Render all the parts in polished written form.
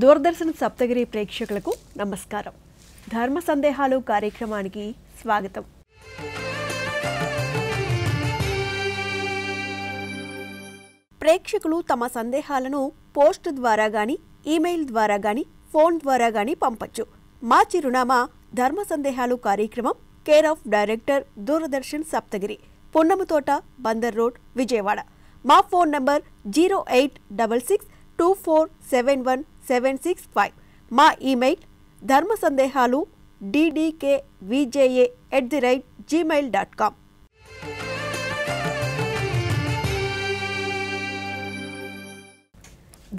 దూరదర్శన్ సప్తగిరి ప్రేక్షకులకు నమస్కారం. ధర్మ సందేహాలు కార్యక్రమానికి స్వాగతం. ప్రేక్షకులు తమ సందేహాలను పోస్ట్ ద్వారా గాని, ఈమెయిల్ ద్వారా గాని, ఫోన్ ద్వారా గాని పంపొచ్చు. మా చిరునామా ధర్మ సందేహాలు కార్యక్రమం, care of director, Doordarshan Saptagiri, Punnamathota, Bandar road, Vijayawada. మా ఫోన్ నంబర్ 08666247175. మా ఈమెయిల్ ధర్మసందేహాలు ddkvja@gmail.com.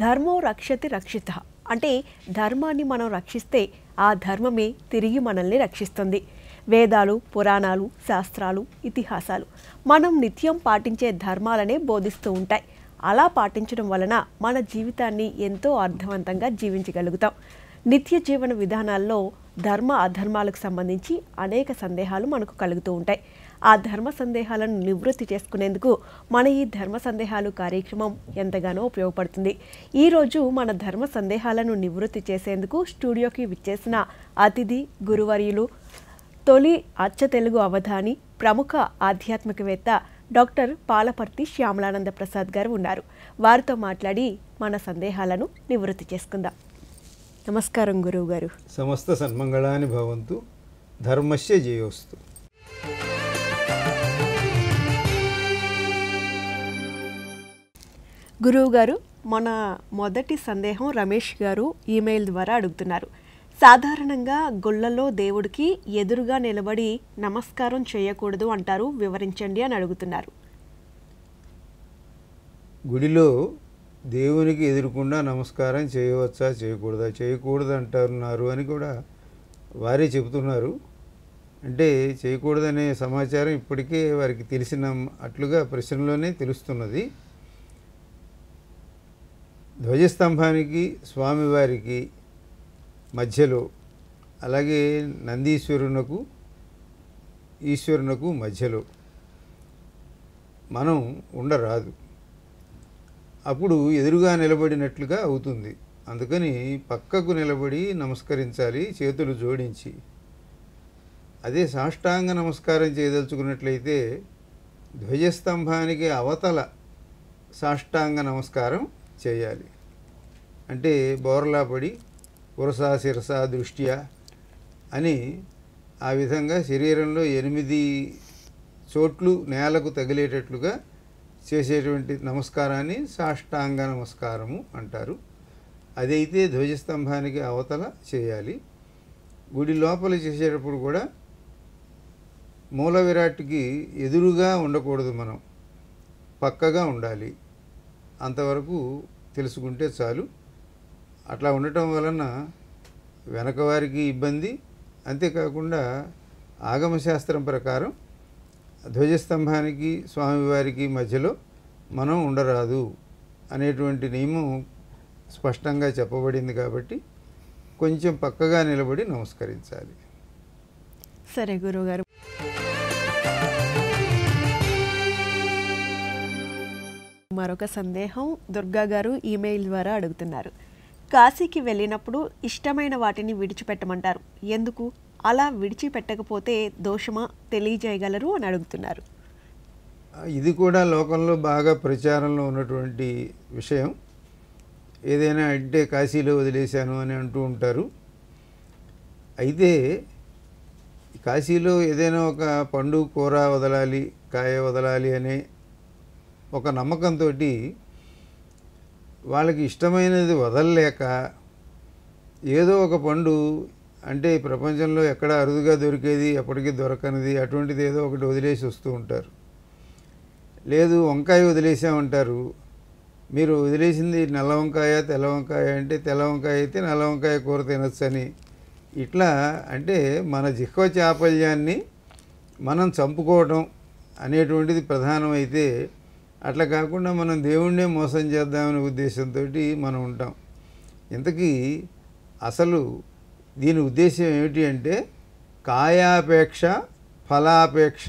ధర్మో రక్షతి రక్షిత అంటే ధర్మాన్ని మనం రక్షిస్తే ఆ ధర్మమే తిరిగి మనల్ని రక్షిస్తుంది. వేదాలు, పురాణాలు, శాస్త్రాలు, ఇతిహాసాలు మనం నిత్యం పాటించే ధర్మాలనే బోధిస్తూ ఉంటాయి. అలా పాటించడం వలన మన జీవితాన్ని ఎంతో అర్థవంతంగా జీవించగలుగుతాం. నిత్య జీవన విధానాల్లో ధర్మ అధర్మాలకు సంబంధించి అనేక సందేహాలు మనకు కలుగుతూ ఉంటాయి. ఆ ధర్మ సందేహాలను నివృత్తి చేసుకునేందుకు మన ఈ ధర్మ సందేహాలు కార్యక్రమం ఎంతగానో ఉపయోగపడుతుంది. ఈరోజు మన ధర్మ సందేహాలను నివృత్తి చేసేందుకు స్టూడియోకి విచ్చేసిన అతిథి గురువర్యులు, తొలి అచ్చ తెలుగు అవధాని, ప్రముఖ ఆధ్యాత్మికవేత్త డాక్టర్ పాలపర్తి శ్యామలానంద ప్రసాద్ గారు ఉన్నారు. వారితో మాట్లాడి మన సందేహాలను నివృత్తి చేసుకుందాం. నమస్కారం గురువు గారు. సమస్త సన్మంగళాని భవంతు, ధర్మస్య జయోస్తు. గురువు గారు, మన మొదటి సందేహం రమేష్ గారు ఈమెయిల్ ద్వారా అడుగుతున్నారు. సాధారణంగా గుళ్ళలో దేవుడికి ఎదురుగా నిలబడి నమస్కారం చేయకూడదు అంటారు, వివరించండి అని అడుగుతున్నారు. గుడిలో దేవునికి ఎదురుకుండా నమస్కారం చేయవచ్చా, చేయకూడదా? చేయకూడదు అంటున్నారు అని కూడా వారే చెబుతున్నారు. అంటే చేయకూడదనే సమాచారం ఇప్పటికే వారికి తెలిసిన అట్లుగా ప్రశ్నలోనే తెలుస్తున్నది. ధ్వజస్తంభానికి స్వామివారికి మధ్యలో, అలాగే నందీశ్వరునకు ఈశ్వరునకు మధ్యలో మనం ఉండరాదు. అప్పుడు ఎదురుగా నిలబడినట్లుగా అవుతుంది. అందుకని పక్కకు నిలబడి నమస్కరించాలి, చేతులు జోడించి. అదే సాష్టాంగ నమస్కారం చేయదలుచుకున్నట్లయితే ధ్వజస్తంభానికి అవతల సాష్టాంగ నమస్కారం చేయాలి. అంటే బోర్లా పడి పురసా శిరసా దృష్ట్యా అని ఆ విధంగా శరీరంలో 8 చోట్లు నేలకు తగిలేటట్లుగా చేసేటువంటి నమస్కారాన్ని సాష్టాంగ నమస్కారము అంటారు. అదైతే ధ్వజస్తంభానికి అవతల చేయాలి. గుడి లోపల చేసేటప్పుడు కూడా మూల విరాట్కి ఎదురుగా ఉండకూడదు, మనం పక్కగా ఉండాలి. అంతవరకు తెలుసుకుంటే చాలు. అట్లా ఉండటం వలన వెనక వారికి ఇబ్బంది, అంతేకాకుండా ఆగమశాస్త్రం ప్రకారం ధ్వజస్తంభానికి స్వామివారికి మధ్యలో మనం ఉండరాదు అనేటువంటి నియమం స్పష్టంగా చెప్పబడింది. కాబట్టి కొంచెం పక్కగా నిలబడి నమస్కరించాలి. సరే గురువుగారు. మరొక సందేహం దుర్గా గారు ఈమెయిల్ ద్వారా అడుగుతున్నారు. కాశీకి వెళ్ళినప్పుడు ఇష్టమైన వాటిని విడిచిపెట్టమంటారు, ఎందుకు? అలా విడిచిపెట్టకపోతే దోషమా, తెలియజేయగలరు అని అడుగుతున్నారు. ఇది కూడా లోకంలో బాగా ప్రచారంలో ఉన్నటువంటి విషయం. ఏదైనా అంటే కాశీలో వదిలేశాను అని అంటూ ఉంటారు. అయితే కాశీలో ఏదైనా ఒక పండు, కూర వదలాలి, కాయ వదలాలి అనే ఒక నమ్మకంతో వాళ్ళకి ఇష్టమైనది వదలలేక ఏదో ఒక పండు, అంటే ప్రపంచంలో ఎక్కడ అరుదుగా దొరికేది, ఎప్పటికీ దొరకనిది, అటువంటిది ఏదో ఒకటి వదిలేసి వస్తూ ఉంటారు. లేదు వంకాయ వదిలేసామంటారు. మీరు వదిలేసింది నల్ల వంకాయ, తెల్ల వంకాయ అంటే తెల్ల వంకాయ అయితే నల్ల వంకాయ కూర తినొచ్చని. ఇట్లా అంటే మన జిహ్వ చాపల్యాన్ని మనం చంపుకోవటం అనేటువంటిది ప్రధానమైతే, అట్లా కాకుండా మనం దేవుణ్ణే మోసం చేద్దామనే ఉద్దేశంతో మనం ఉంటాం. ఇంతకీ అసలు దీని ఉద్దేశం ఏమిటి అంటే, కాయాపేక్ష ఫలాపేక్ష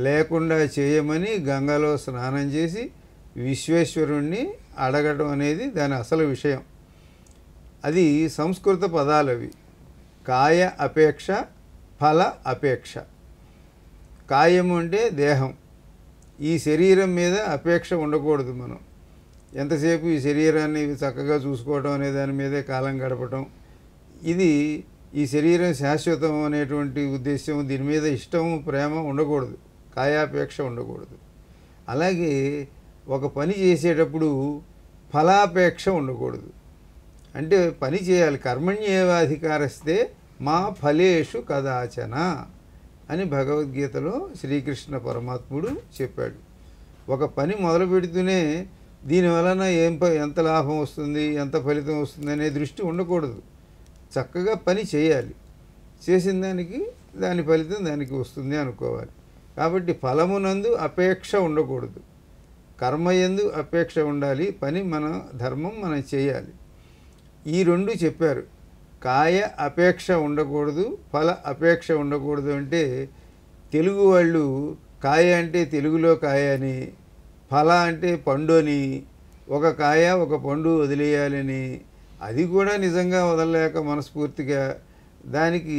లేకుండా చేయమని గంగలో స్నానం చేసి విశ్వేశ్వరుణ్ణి అడగడం అనేది దాని అసలు విషయం. అది సంస్కృత పదాలు అవి. కాయ అపేక్ష, ఫల అపేక్ష. కాయము అంటే దేహం. ఈ శరీరం మీద అపేక్ష ఉండకూడదు. మనం ఎంతసేపు ఈ శరీరాన్ని చక్కగా చూసుకోవడం అనే దాని మీదే కాలం గడపటం, ఇది ఈ శరీరం శాశ్వతం అనేటువంటి ఉద్దేశం, దీని మీద ఇష్టం ప్రేమ ఉండకూడదు, కాయాపేక్ష ఉండకూడదు. అలాగే ఒక పని చేసేటప్పుడు ఫలాపేక్ష ఉండకూడదు. అంటే పని చేయాలి. కర్మణ్యేవాధికారస్తే మా ఫలేషు కదాచన అని భగవద్గీతలో శ్రీకృష్ణ పరమాత్ముడు చెప్పాడు. ఒక పని మొదలు పెడుతూనే దీని వలన ఎంత లాభం వస్తుంది, ఎంత ఫలితం వస్తుంది అనే దృష్టి ఉండకూడదు. చక్కగా పని చేయాలి, చేసిన దానికి దాని ఫలితం దానికి వస్తుంది అనుకోవాలి. కాబట్టి ఫలమునందు అపేక్ష ఉండకూడదు, కర్మయందు అపేక్ష ఉండాలి. పని మన ధర్మం మనం చేయాలి. ఈ రెండు చెప్పారు. కాయ అపేక్ష ఉండకూడదు, ఫల అపేక్ష ఉండకూడదు. అంటే తెలుగు వాళ్ళు కాయ అంటే తెలుగులో కాయ అని, ఫల అంటే పండు అని, ఒక కాయ ఒక పండు వదిలేయాలని, అది కూడా నిజంగా వదలలేక మనస్ఫూర్తిగా దానికి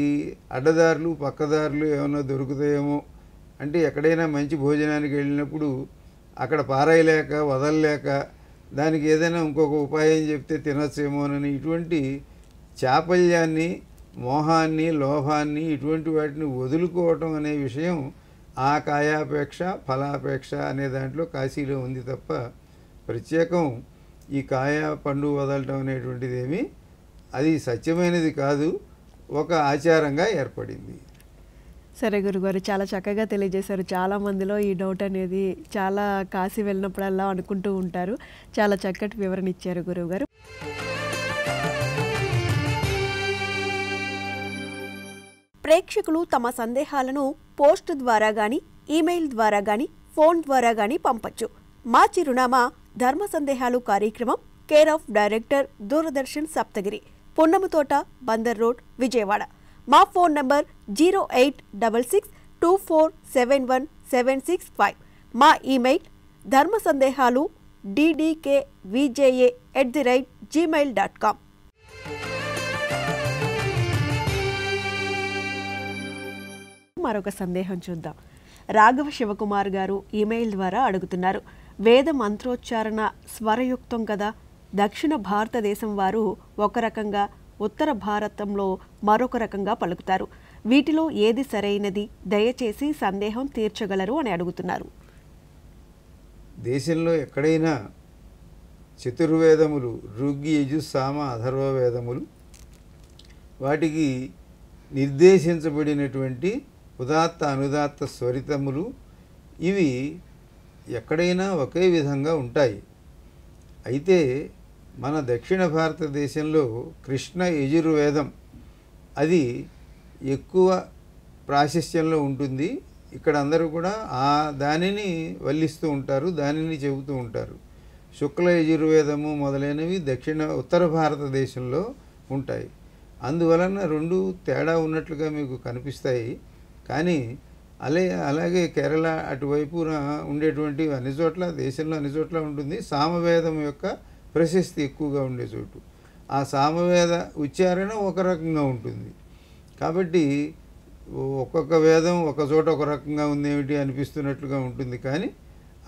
అడ్డదారులు పక్కదారులు ఏమైనా దొరుకుతాయేమో, అంటే ఎక్కడైనా మంచి భోజనానికి వెళ్ళినప్పుడు అక్కడ పారేయలేక వదలలేక దానికి ఏదైనా ఇంకొక ఉపాయం చెప్తే తినచ్చేమోనని ఇటువంటి చాపల్యాన్ని, మోహాన్ని, లోభాన్ని, ఇటువంటి వాటిని వదులుకోవటం అనే విషయం ఆ కాయాపేక్ష ఫలాపేక్ష అనే దాంట్లో కాశీలో ఉంది తప్ప ప్రత్యేకం ఈ కాయ పండు వదలటం అనేటువంటిది ఏమీ అది సత్యమైనది కాదు, ఒక ఆచారంగా ఏర్పడింది. సరే గురుగారు, చాలా చక్కగా తెలియజేశారు. చాలా మందిలో ఈ డౌట్ అనేది చాలా కాశీ వెళ్ళినప్పుడల్లా అనుకుంటూ ఉంటారు. చాలా చక్కటి వివరణ ఇచ్చారు గురువుగారు. ప్రేక్షకులు తమ సందేహాలను పోస్ట్ ద్వారా గాని, ఈమెయిల్ ద్వారా గాని, ఫోన్ ద్వారా గాని పంపొచ్చు. మా చిరునామా ధర్మ సందేహాలు కార్యక్రమం, care of director, Doordarshan Saptagiri, Punnamathota, Bandar road, Vijayawada. మా ఫోన్ నంబర్ 08667171765. మా ఈమెయిల్ ధర్మసందేహాలు ddkvja@gmail.com. మరొక సందేహం చూద్దాం. రాఘవ శివకుమార్ గారు ఈమెయిల్ ద్వారా అడుగుతున్నారు. వేద మంత్రోచ్చారణ స్వరయుక్తం కదా, దక్షిణ భారతదేశం వారు ఒక రకంగా, ఉత్తర భారతంలో మరొక రకంగా పలుకుతారు. వీటిలో ఏది సరైనది? దయచేసి సందేహం తీర్చగలరు అని అడుగుతున్నారు. దేశంలో ఎక్కడైనా చతుర్వేదములు, ఋగ్, యజు, సామ, అథర్వ వేదములు, వాటికి నిర్దేశించబడినటువంటి ఉదాత్త అనుదాత్త స్వరితములు, ఇవి ఎక్కడైనా ఒకే విధంగా ఉంటాయి. అయితే మన దక్షిణ భారతదేశంలో కృష్ణ యజుర్వేదం అది ఎక్కువ ప్రాశస్త్యంలో ఉంటుంది. ఇక్కడ అందరూ కూడా దానిని వల్లిస్తూ ఉంటారు, దానిని చెబుతూ ఉంటారు. శుక్ల యజుర్వేదము మొదలైనవి ఉత్తర భారతదేశంలో ఉంటాయి. అందువలన రెండు తేడా ఉన్నట్లుగా మీకు కనిపిస్తాయి. కానీ అలాగే కేరళ అటువైపున ఉండేటువంటి అన్ని చోట్ల, దేశంలో అన్ని చోట్ల ఉంటుంది. సామవేదం యొక్క ప్రశస్తి ఎక్కువగా ఉండే చోటు ఆ సామవేద ఉచ్చారణ ఒక రకంగా ఉంటుంది. కాబట్టి ఒక్కొక్క వేదం ఒక చోట ఒక రకంగా ఉందేమిటి అనిపిస్తున్నట్లుగా ఉంటుంది. కానీ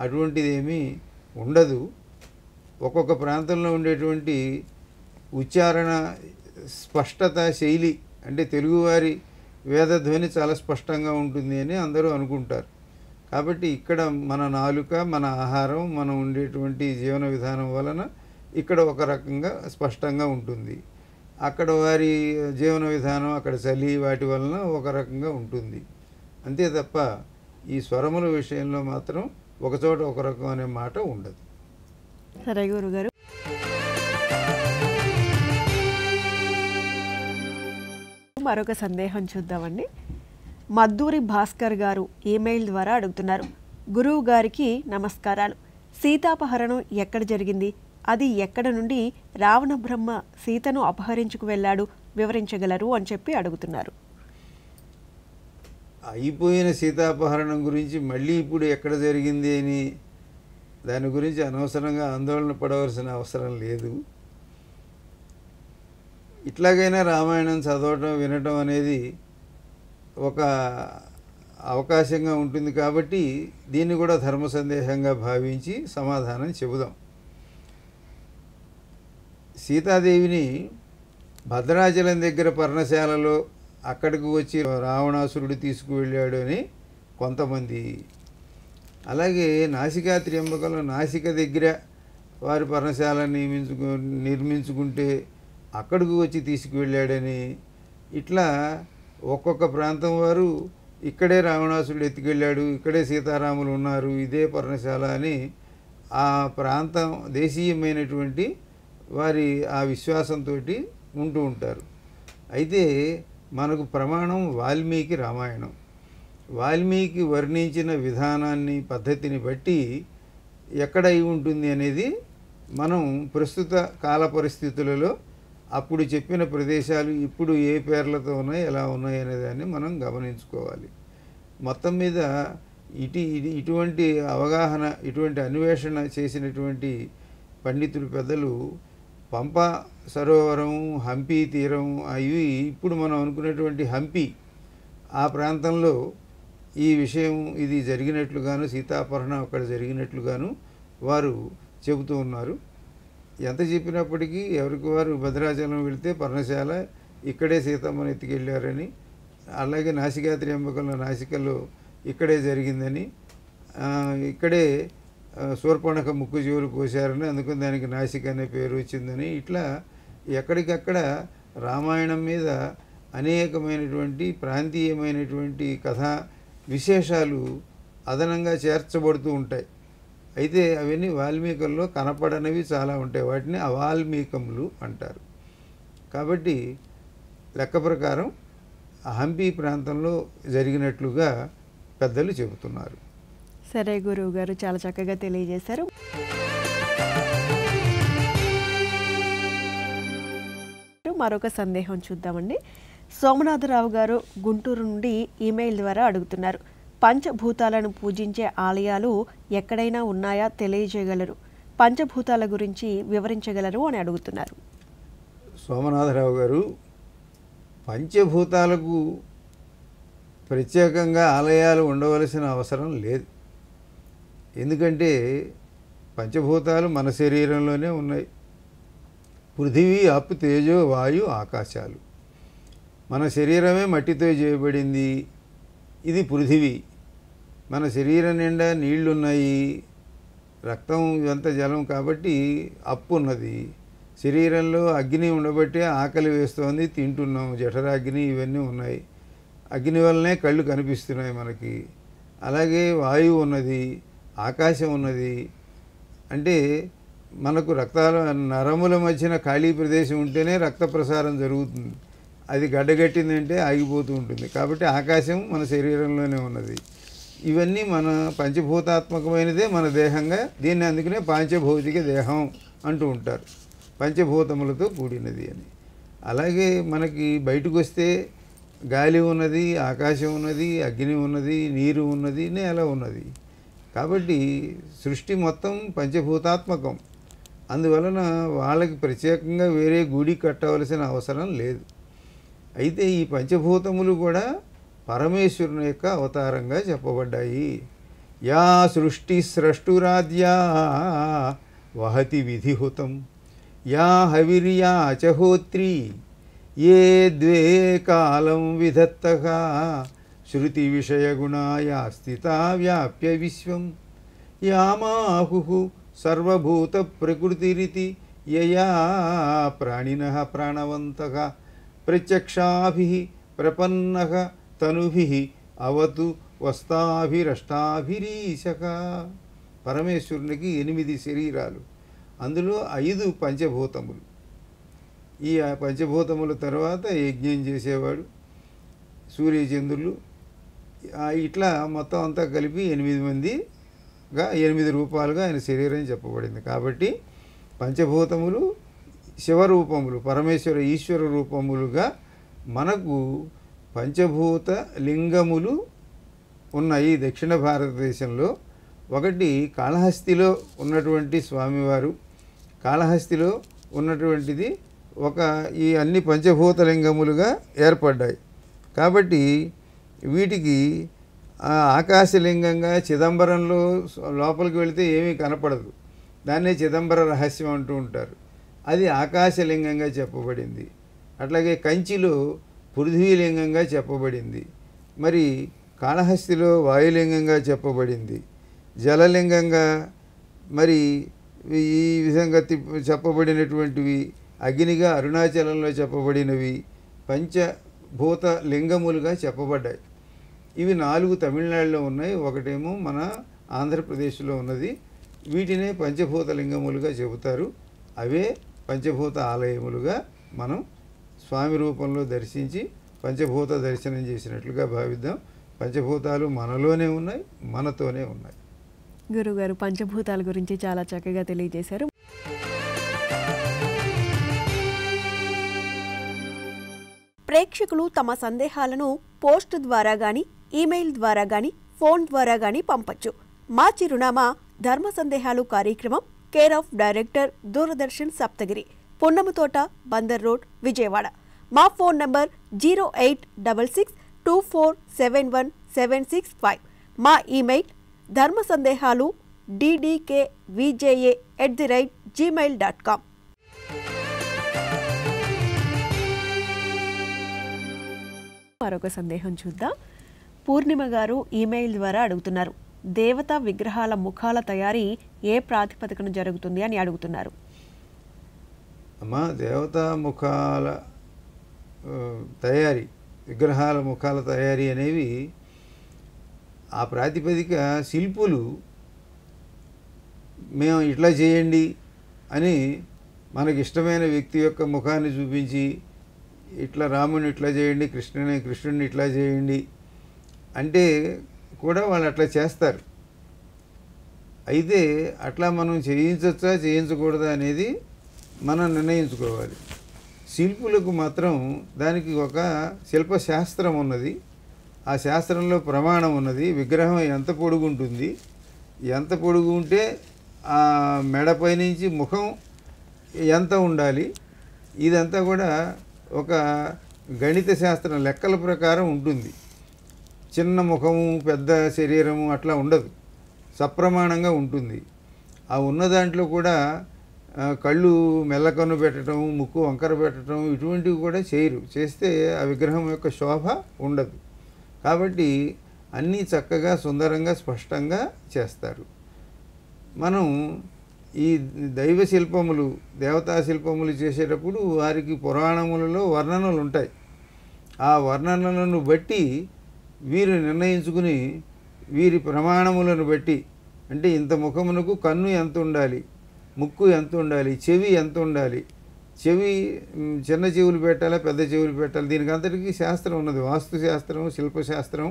అటువంటిది ఏమీ ఉండదు. ఒక్కొక్క ప్రాంతంలో ఉండేటువంటి ఉచ్చారణ స్పష్టత, శైలి, అంటే తెలుగువారి వేదధ్వని చాలా స్పష్టంగా ఉంటుంది అని అందరూ అనుకుంటారు. కాబట్టి ఇక్కడ మన నాలుక, మన ఆహారం, మనం ఉండేటువంటి జీవన విధానం వలన ఇక్కడ ఒక రకంగా స్పష్టంగా ఉంటుంది. అక్కడ వారి జీవన విధానం, అక్కడ చలి, వాటి వలన ఒక రకంగా ఉంటుంది. అంతే తప్ప ఈ స్వరముల విషయంలో మాత్రం ఒకచోట ఒక రకం అనే మాట ఉండదు. సరే గురుగారు, మరొక సందేహం చూద్దామండి. మద్దూరి భాస్కర్ గారు ఈమెయిల్ ద్వారా అడుగుతున్నారు. గురువు గారికి నమస్కారాలు. సీతాపహరణం ఎక్కడ జరిగింది? అది ఎక్కడ నుండి రావణ బ్రహ్మ సీతను అపహరించుకు వెళ్ళాడు? వివరించగలరు అని చెప్పి అడుగుతున్నారు. అయిపోయిన సీతాపహరణం గురించి మళ్ళీ ఇప్పుడు ఎక్కడ జరిగింది అని దాని గురించి అనవసరంగా ఆందోళన పడవలసిన అవసరం లేదు. ఇట్లాగైనా రామాయణం చదవటం వినటం అనేది ఒక అవకాశంగా ఉంటుంది కాబట్టి దీన్ని కూడా ధర్మ సందేహంగా భావించి సమాధానం చెబుదాం. సీతాదేవిని భద్రాచలం దగ్గర పర్ణశాలలో అక్కడికి వచ్చి రావణాసురుడు తీసుకువెళ్ళాడు అని కొంతమంది, అలాగే నాసికా త్ర్యంబకంలో నాసిక దగ్గర వారి పర్ణశాలను నిర్మించుకుంటే అక్కడికి వచ్చి తీసుకువెళ్ళాడని, ఇట్లా ఒక్కొక్క ప్రాంతం వారు ఇక్కడే రావణాసురుడు ఎత్తుకెళ్ళాడు, ఇక్కడే సీతారాములు ఉన్నారు, ఇదే పర్ణశాల అని ఆ ప్రాంతం దేశీయమైనటువంటి వారి ఆ విశ్వాసంతో ఉంటూ ఉంటారు. అయితే మనకు ప్రమాణం వాల్మీకి రామాయణం. వాల్మీకి వర్ణించిన విధానాన్ని పద్ధతిని బట్టి ఎక్కడ అయి ఉంటుంది అనేది మనం ప్రస్తుత కాల పరిస్థితులలో అప్పుడు చెప్పిన ప్రదేశాలు ఇప్పుడు ఏ పేర్లతో ఉన్నాయి, ఎలా ఉన్నాయి అనే దాన్ని మనం గమనించుకోవాలి. మొత్తం మీద ఇటువంటి అవగాహన, ఇటువంటి అన్వేషణ చేసినటువంటి పండితులు పెద్దలు పంపా సరోవరం, హంపి తీరం, అవి ఇప్పుడు మనం అనుకునేటువంటి హంపి ఆ ప్రాంతంలో ఈ విషయం ఇది జరిగినట్లుగాను, సీతాపహరణం అక్కడ జరిగినట్లుగాను వారు చెబుతూ ఉన్నారు. ఎంత చెప్పినప్పటికీ ఎవరికి వారు భద్రాచలం వెళితే పర్ణశాల ఇక్కడే సీతమ్మను ఎత్తుకెళ్ళారని, అలాగే నాసికా త్ర్యంబకంలో నాసికలో ఇక్కడే జరిగిందని, ఇక్కడే శూర్పణఖ ముక్కు చెవులు కోశారని అందుకని దానికి నాసిక అనే పేరు వచ్చిందని, ఇట్లా ఎక్కడికక్కడ రామాయణం మీద అనేకమైనటువంటి ప్రాంతీయమైనటువంటి కథా విశేషాలు అదనంగా చేర్చబడుతూ ఉంటాయి. అయితే అవన్నీ వాల్మీకంలో కనపడనివి చాలా ఉంటాయి, వాటిని అవాల్మీకములు అంటారు. కాబట్టి లెక్క ప్రకారం హంపి ప్రాంతంలో జరిగినట్లుగా పెద్దలు చెబుతున్నారు. సరే గురువు గారు, చాలా చక్కగా తెలియజేశారు. మరొక సందేహం చూద్దామండి. సోమనాథరావు గారు గుంటూరు నుండి ఈమెయిల్ ద్వారా అడుగుతున్నారు. పంచభూతాలను పూజించే ఆలయాలు ఎక్కడైనా ఉన్నాయా తెలియజేయగలరు, పంచభూతాల గురించి వివరించగలరు అని అడుగుతున్నారు. సోమనాథరావు గారు, పంచభూతాలకు ప్రత్యేకంగా ఆలయాలు ఉండవలసిన అవసరం లేదు. ఎందుకంటే పంచభూతాలు మన శరీరంలోనే ఉన్నాయి. పృథివీ, అప్పు, తేజో, వాయు, ఆకాశాలు. మన శరీరమే మట్టితో చేయబడింది, ఇది పృథివీ. మన శరీరం నిండా నీళ్లున్నాయి, రక్తం ఇదంతా జలం కాబట్టి అప్పు ఉన్నది. శరీరంలో అగ్ని ఉండబట్టే ఆకలి వేస్తోంది, తింటున్నాం, జఠరాగ్ని ఇవన్నీ ఉన్నాయి. అగ్ని వల్లనే కళ్ళు కనిపిస్తున్నాయి మనకి. అలాగే వాయువు ఉన్నది, ఆకాశం ఉన్నది. అంటే మనకు రక్తాల నరముల మధ్యన ఖాళీ ప్రదేశం ఉంటేనే రక్త ప్రసారం జరుగుతుంది, అది గడ్డగట్టిందంటే ఆగిపోతూ ఉంటుంది. కాబట్టి ఆకాశం మన శరీరంలోనే ఉన్నది. ఇవన్నీ మన పంచభూతాత్మకమైనదే మన దేహంగా, దీన్ని అందుకనే పాంచభౌతిక దేహం అంటూ ఉంటారు, పంచభూతములతో కూడినది అని. అలాగే మనకి బయటకు వస్తే గాలి ఉన్నది, ఆకాశం ఉన్నది, అగ్ని ఉన్నది, నీరు ఉన్నది, నేల ఉన్నది. కాబట్టి సృష్టి మొత్తం పంచభూతాత్మకం. అందువలన వాళ్ళకి ప్రత్యేకంగా వేరే గుడి కట్టవలసిన అవసరం లేదు. అయితే ఈ పంచభూతములు కూడా పరమేశ్వరుని యొక్క అవతారంగా చెప్పబడ్డాయి. యా సృష్టి స్రష్టురాద్యా వహతి విధిహుతం, యా హవిర్యా చహోత్రీ, ఏ ద్వే కాలం విధత్తః, శృతి విషయగుణాయా స్థితా వ్యాప్య విశ్వం, యామాహుః సర్వభూత ప్రకృతిరితి యయా ప్రాణినః ప్రాణవంతః, ప్రత్యక్షాభిః ప్రపన్నః తనుభిః అవతు వస్తాభిరష్టాభిరీశక. పరమేశ్వరునికి 8 శరీరాలు, అందులో 5 పంచభూతములు. ఈ పంచభూతముల తర్వాత యజ్ఞం చేసేవాడు, సూర్యచంద్రులు, ఇట్లా మొత్తం అంతా కలిపి 8 మందిగా 8 రూపాలుగా ఆయన శరీరం చెప్పబడింది. కాబట్టి పంచభూతములు శివరూపములు, పరమేశ్వర ఈశ్వర రూపములుగా మనకు పంచభూత లింగములు ఉన్నాయి దక్షిణ భారతదేశంలో. ఒకటి కాళహస్తిలో ఉన్నటువంటి స్వామివారు, కాళహస్తిలో ఉన్నటువంటిది ఒక ఈ అన్ని పంచభూతలింగములుగా ఏర్పడ్డాయి. కాబట్టి వీటికి ఆకాశలింగంగా చిదంబరంలో లోపలికి వెళితే ఏమీ కనపడదు, దాన్నే చిదంబర రహస్యం అంటూ ఉంటారు. అది ఆకాశలింగంగా చెప్పబడింది. అట్లాగే కంచిలో పృథ్వీలింగంగా చెప్పబడింది. మరి కాళహస్తిలో వాయులింగంగా చెప్పబడింది. జలలింగంగా మరి ఈ విధంగా చెప్పబడినటువంటివి అగ్నిగా అరుణాచలంలో చెప్పబడినవి పంచభూత లింగములుగా చెప్పబడ్డాయి. ఇవి 4 తమిళనాడులో ఉన్నాయి, ఒకటేమో మన ఆంధ్రప్రదేశ్లో ఉన్నది. వీటినే పంచభూత లింగములుగా చెబుతారు. అవే పంచభూత ఆలయములుగా మనం స్వామి రూపంలో దర్శించి పంచభూత దర్శనం చేసినట్లుగా భావిద్దాం. పంచభూతాలు మనలోనే ఉన్నాయి, మనతోనే ఉన్నాయి. గురుగారు పంచభూతాల గురించి చాలా చక్కగా తెలియజేశారు. ప్రేక్షకులు తమ సందేహాలను పోస్ట్ ద్వారా గాని, ఈమెయిల్ ద్వారా గాని, ఫోన్ ద్వారా గాని పంపొచ్చు. మా చిరునామా ధర్మ సందేహాలు కార్యక్రమం, care of director, Doordarshan Saptagiri, Punnamathota, Bandar road, Vijayawada. మా ఫోన్ నంబర్ 08666247175. మా ఈమెయిల్ ధర్మసందేహాలు ddkvja@gmail.com. మరొక సందేహం చూద్దాం. పూర్ణిమ గారు ఈమెయిల్ ద్వారా అడుగుతున్నారు, దేవతా విగ్రహాల ముఖాల తయారీ ఏ ప్రాతిపదికన జరుగుతుంది అని అడుగుతున్నారు. అమ్మా, దేవతా ముఖాల తయారీ, విగ్రహాల ముఖాల తయారీ అనేవి ఆ ప్రాతిపదిక శిల్పులు మేము ఇట్లా చేయండి అని మనకి ఇష్టమైన వ్యక్తి యొక్క ముఖాన్ని చూపించి, ఇట్లా రాముని ఇట్లా చేయండి, కృష్ణుడిని ఇట్లా చేయండి అంటే కూడా వాళ్ళు అట్లా చేస్తారు. అయితే అట్లా మనం చేయించవచ్చా చేయించకూడదా అనేది మనం నిర్ణయించుకోవాలి. శిల్పులకు మాత్రం దానికి ఒక శిల్పశాస్త్రం ఉన్నది. ఆ శాస్త్రంలో ప్రమాణం ఉన్నది. విగ్రహం ఎంత పొడుగు ఉంటుంది, ఎంత పొడుగు ఉంటే ఆ మెడపై నుంచి ముఖం ఎంత ఉండాలి, ఇదంతా కూడా ఒక గణిత శాస్త్రం లెక్కల ప్రకారం ఉంటుంది. చిన్న ముఖము పెద్ద శరీరము అట్లా ఉండదు, సప్రమాణంగా ఉంటుంది. ఆ ఉన్న దాంట్లో కూడా కళ్ళు మెల్లకన్ను పెట్టడం, ముక్కు వంకర పెట్టడం ఇటువంటివి కూడా చేయరు. చేస్తే ఆ విగ్రహం యొక్క శోభ ఉండదు. కాబట్టి అన్నీ చక్కగా సుందరంగా స్పష్టంగా చేస్తారు. మనం ఈ దైవ శిల్పములు, దేవతా శిల్పములు చేసేటప్పుడు వారికి పురాణములలో వర్ణనలు ఉంటాయి. ఆ వర్ణనలను బట్టి వీరు నిర్ణయించుకుని వీరి ప్రమాణములను బట్టి, అంటే ఇంత ముఖమునకు కన్ను ఎంత ఉండాలి, ముక్కు ఎంత ఉండాలి, చెవి ఎంత ఉండాలి, చెవి చిన్న చెవులు పెట్టాలా పెద్ద చెవులు పెట్టాలి, దీనికి అంతటికీ శాస్త్రం ఉన్నది. వాస్తు శాస్త్రం, శిల్పశాస్త్రం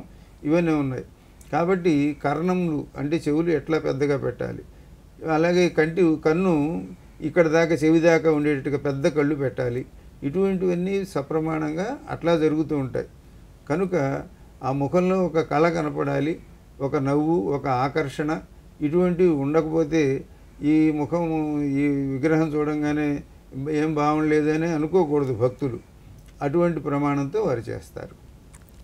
ఇవన్నీ ఉన్నాయి. కాబట్టి కర్ణములు అంటే చెవులు ఎట్లా పెద్దగా పెట్టాలి, అలాగే కన్ను ఇక్కడ దాకా చెవి దాకా ఉండేటట్టుగా పెద్ద కళ్ళు పెట్టాలి. ఇటువంటివన్నీ సప్రమాణంగా అట్లా జరుగుతూ ఉంటాయి. కనుక ఆ ముఖంలో ఒక కళ కనపడాలి, ఒక నవ్వు, ఒక ఆకర్షణ ఇటువంటివి ఉండకపోతే ఈ ముఖం ఈ విగ్రహం చూడంగానే ఏం బాగుండలేదని అనుకోకూడదు భక్తులు. అటువంటి ప్రమాణంతో వారు చేస్తారు.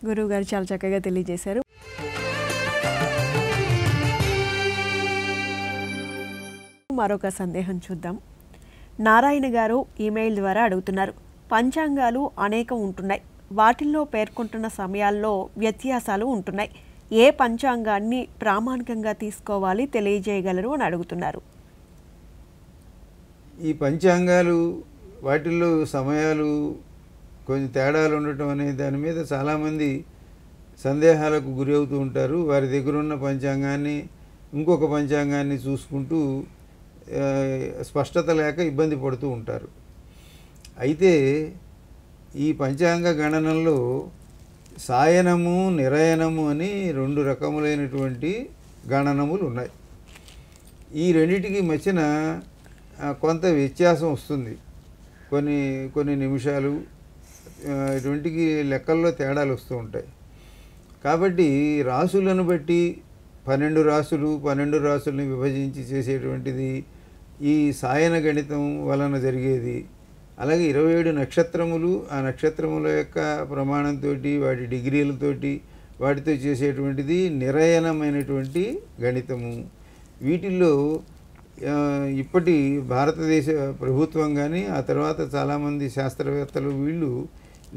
గురువు గారు చాలా చక్కగా తెలియజేశారు. మరొక సందేహం చూద్దాం. నారాయణ గారు ఈమెయిల్ ద్వారా అడుగుతున్నారు, పంచాంగాలు అనేకం ఉంటున్నాయి, వాటిల్లో పేర్కొంటున్న సమయాల్లో వ్యత్యాసాలు ఉంటున్నాయి, ఏ పంచాంగాన్ని ప్రామాణికంగా తీసుకోవాలి తెలియజేయగలరు అని అడుగుతున్నారు. ఈ పంచాంగాలు వాటిల్లో సమయాలు కొంచెం తేడాలు ఉండటం అనే దాని మీద చాలామంది సందేహాలకు గురి అవుతూ ఉంటారు. వారి దగ్గర ఉన్న పంచాంగాన్ని ఇంకొక పంచాంగాన్ని చూసుకుంటూ స్పష్టత లేక ఇబ్బంది పడుతూ ఉంటారు. అయితే ఈ పంచాంగ గణనంలో సాయనము, నిరయనము అని 2 రకములైనటువంటి గణనములు ఉన్నాయి. ఈ రెండిటికి మధ్యన కొంత వ్యత్యాసం వస్తుంది. కొన్ని నిమిషాలు ఇటువంటికి లెక్కల్లో తేడాలు వస్తూ ఉంటాయి. కాబట్టి రాసులను బట్టి 12 రాసులని విభజించి చేసేటువంటిది ఈ సాయన గణితం వలన జరిగేది. అలాగే 27 నక్షత్రములు, ఆ నక్షత్రముల యొక్క ప్రమాణంతో, వాటి డిగ్రీలతోటి, వాటితో చేసేటువంటిది నిరయనమైనటువంటి గణితము. వీటిల్లో ఇప్పటి భారతదేశ ప్రభుత్వం కానీ, ఆ తర్వాత చాలామంది శాస్త్రవేత్తలు వీళ్ళు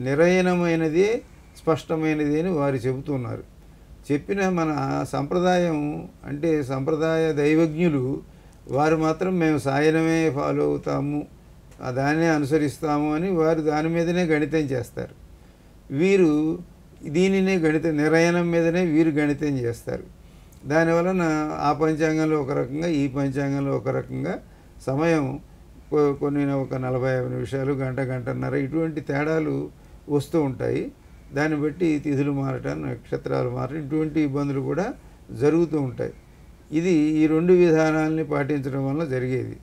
నిరయనమైనదే స్పష్టమైనది అని వారు చెబుతున్నారు. చెప్పిన మన సంప్రదాయం అంటే సంప్రదాయ దైవజ్ఞులు వారు మాత్రం మేము సాయనమే ఫాలో అవుతాము, దాన్నే అనుసరిస్తాము అని వారు దాని మీదనే గణితం చేస్తారు. వీరు దీనినే నిరయనం మీదనే వీరు గణితం చేస్తారు. దానివలన ఆ పంచాంగంలో ఒక రకంగా, ఈ పంచాంగంలో ఒక రకంగా సమయం కొన్ని ఒక 45 నిమిషాలు, గంటన్నర ఇటువంటి తేడాలు వస్తూ ఉంటాయి. దాన్ని బట్టి తిథులు మారటం, నక్షత్రాలు మారటం ఇటువంటి ఇబ్బందులు కూడా జరుగుతూ ఉంటాయి. ఇది ఈ 2 విధానాలని పాటించడం వల్ల జరిగేది.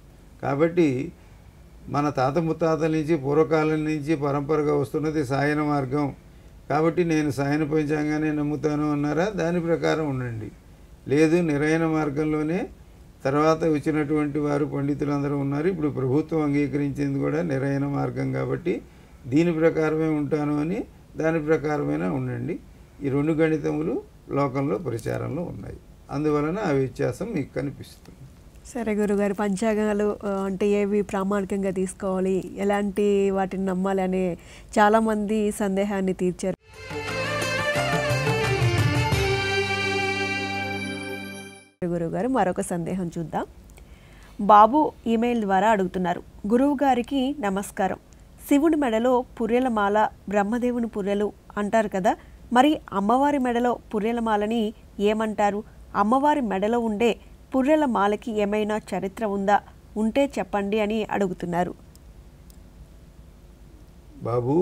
కాబట్టి మన తాత ముత్తాతల నుంచి, పూర్వకాలం నుంచి పరంపరగా వస్తున్నది సాయన మార్గం. కాబట్టి నేను సాయన పంచాంగానే నమ్ముతాను అన్నారా, దాని ప్రకారం ఉండండి. లేదు నిరయన మార్గంలోనే తర్వాత వచ్చినటువంటి వారు పండితులందరూ ఉన్నారు. ఇప్పుడు ప్రభుత్వం అంగీకరించింది కూడా నిరయన మార్గం కాబట్టి దీని ప్రకారమే ఉంటాను అని దాని ప్రకారమైనా ఉండండి. ఈ 2 గణితములు లోకంలో ప్రచారంలో ఉన్నాయి. అందువలన ఆ వ్యత్యాసం మీకు కనిపిస్తుంది. సరే గురుగారు, పంచాంగాలు అంటే ఏవి ప్రామాణికంగా తీసుకోవాలి, ఎలాంటి వాటిని నమ్మాలి అనే చాలామంది సందేహాన్ని తీర్చారు. గురుగారు, మరొక సందేహం చూద్దాం. బాబు ఈమెయిల్ ద్వారా అడుగుతున్నారు. గురువు గారికి నమస్కారం. శివుని మెడలో పుర్రెల మాల, బ్రహ్మదేవుని పుర్రెలు అంటారు కదా, మరి అమ్మవారి మెడలో పుర్రెల మాలని ఏమంటారు? అమ్మవారి మెడలో ఉండే పుర్రెల మాలకి ఏమైనా చరిత్ర ఉందా? ఉంటే చెప్పండి అని అడుగుతున్నారు. బాబు,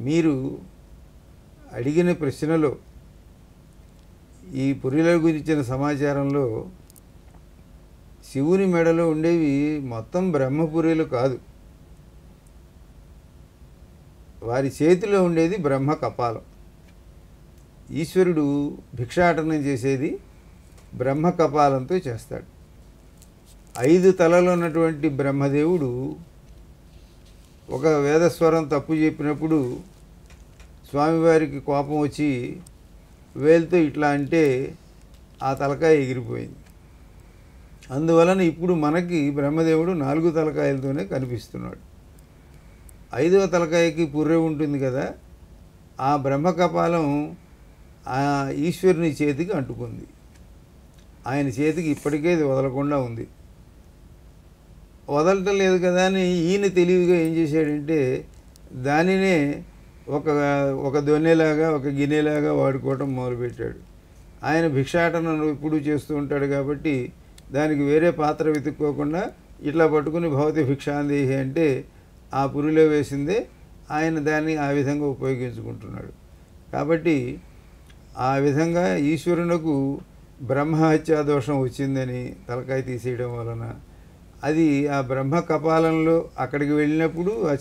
మీరు అడిగిన ప్రశ్నలో ఈ పుర్రెల గురించిన సమాచారంలో శివుని మెడలో ఉండేవి మొత్తం బ్రహ్మపుర్రెలు కాదు. వారి చేతిలో ఉండేది బ్రహ్మ కపాలం. ఈశ్వరుడు భిక్షాటనం చేసేది బ్రహ్మ కపాలంతో చేస్తాడు. 5 తలలు ఉన్నటువంటి బ్రహ్మదేవుడు ఒక వేదస్వరం తప్పు చెప్పినప్పుడు స్వామివారికి కోపం వచ్చి వేలుతో ఇట్లా అంటే ఆ తలకాయ ఎగిరిపోయింది. అందువలన ఇప్పుడు మనకి బ్రహ్మదేవుడు 4 తలకాయలతోనే కనిపిస్తున్నాడు. 5వ తలకాయకి పుర్రె ఉంటుంది కదా, ఆ బ్రహ్మకపాలం ఆ ఈశ్వరుని చేతికి అంటుకుంది. ఆయన చేతికి ఇప్పటికే ఇది వదలకుండా ఉంది. వదలటం లేదు కదా అని ఈయన తెలివిగా ఏం చేశాడంటే దానినే ఒక దొన్నెలాగా, ఒక గిన్నెలాగా వాడుకోవటం మొదలుపెట్టాడు. ఆయన భిక్షాటనం ఎప్పుడు చేస్తూ ఉంటాడు కాబట్టి దానికి వేరే పాత్ర వెతుక్కోకుండా ఇట్లా పట్టుకుని భవతి భిక్షాందేహి అంటే ఆ పురిలో వేసిందే ఆయన దాన్ని ఆ విధంగా ఉపయోగించుకుంటున్నాడు. కాబట్టి ఆ విధంగా ఈశ్వరునకు బ్రహ్మహత్యా దోషం వచ్చిందని తలకాయ తీసేయడం వలన అది ఆ బ్రహ్మ కపాలంలో అక్కడికి వెళ్ళినప్పుడు ఆ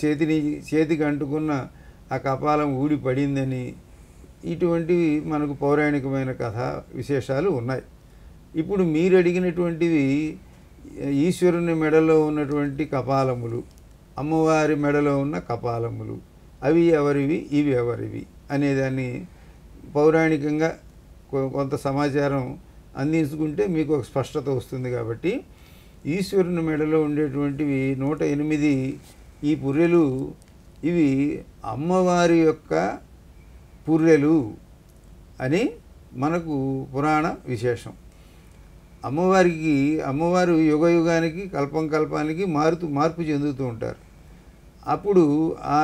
చేతికి అంటుకున్న ఆ కపాలం ఊడి పడిందని ఇటువంటివి మనకు పౌరాణికమైన కథ విశేషాలు ఉన్నాయి. ఇప్పుడు మీరు అడిగినటువంటివి ఈశ్వరుని మెడలో ఉన్నటువంటి కపాలములు, అమ్మవారి మెడలో ఉన్న కపాలములు, అవి ఎవరివి, ఇవి ఎవరివి అనేదాన్ని పౌరాణికంగా కొంత సమాచారం అందించుకుంటే మీకు ఒక స్పష్టత వస్తుంది. కాబట్టి ఈశ్వరుని మెడలో ఉండేటువంటివి 108 ఈ పుర్రెలు, ఇవి అమ్మవారి యొక్క పుర్రెలు అని మనకు పురాణ విశేషం. అమ్మవారు యుగానికి కల్పానికి మార్పు చెందుతూ ఉంటారు. అప్పుడు ఆ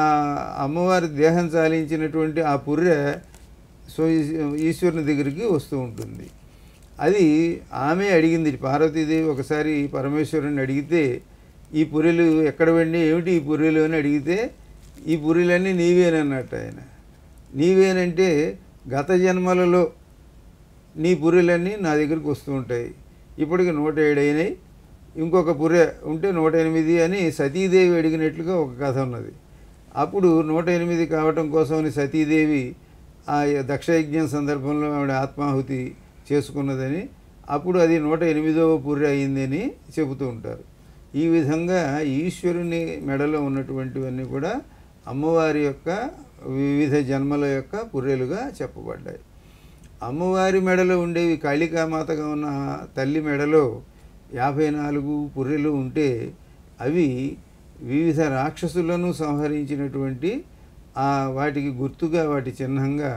అమ్మవారి దేహం చాలించినటువంటి ఆ పుర్రె ఈశ్వరుని దగ్గరికి వస్తూ ఉంటుంది. అది ఆమె అడిగింది. పార్వతీదేవి ఒకసారి పరమేశ్వరుని అడిగితే ఈ పుర్రెలు ఎక్కడ వెండి, ఏమిటి ఈ పుర్రెలు అని అడిగితే ఈ పుర్రెలన్నీ నీవేనన్నట్టు. ఆయన నీవేనంటే గత జన్మలలో నీ పుర్రెలన్నీ నా దగ్గరికి వస్తూ ఉంటాయి. ఇప్పటికి 107 అయినాయి, ఇంకొక పుర్రె ఉంటే 108 అని సతీదేవి అడిగినట్లుగా ఒక కథ ఉన్నది. అప్పుడు 108 కావటం కోసమని సతీదేవి ఆ దక్షయజ్ఞం సందర్భంలో ఆవిడ ఆత్మాహుతి చేసుకున్నదని, అప్పుడు అది 108వ పుర్రె అయిందని చెబుతూ ఉంటారు. ఈ విధంగా ఈశ్వరుని మెడలో ఉన్నటువంటివన్నీ కూడా అమ్మవారి యొక్క వివిధ జన్మల యొక్క పుర్రెలుగా చెప్పబడ్డాయి. అమ్మవారి మెడలో ఉండేవి కాళికామాతగా ఉన్న తల్లి మెడలో 54 పుర్రెలు ఉంటే అవి వివిధ రాక్షసులను సంహరించినటువంటి వాటికి గుర్తుగా, వాటి చిహ్నంగా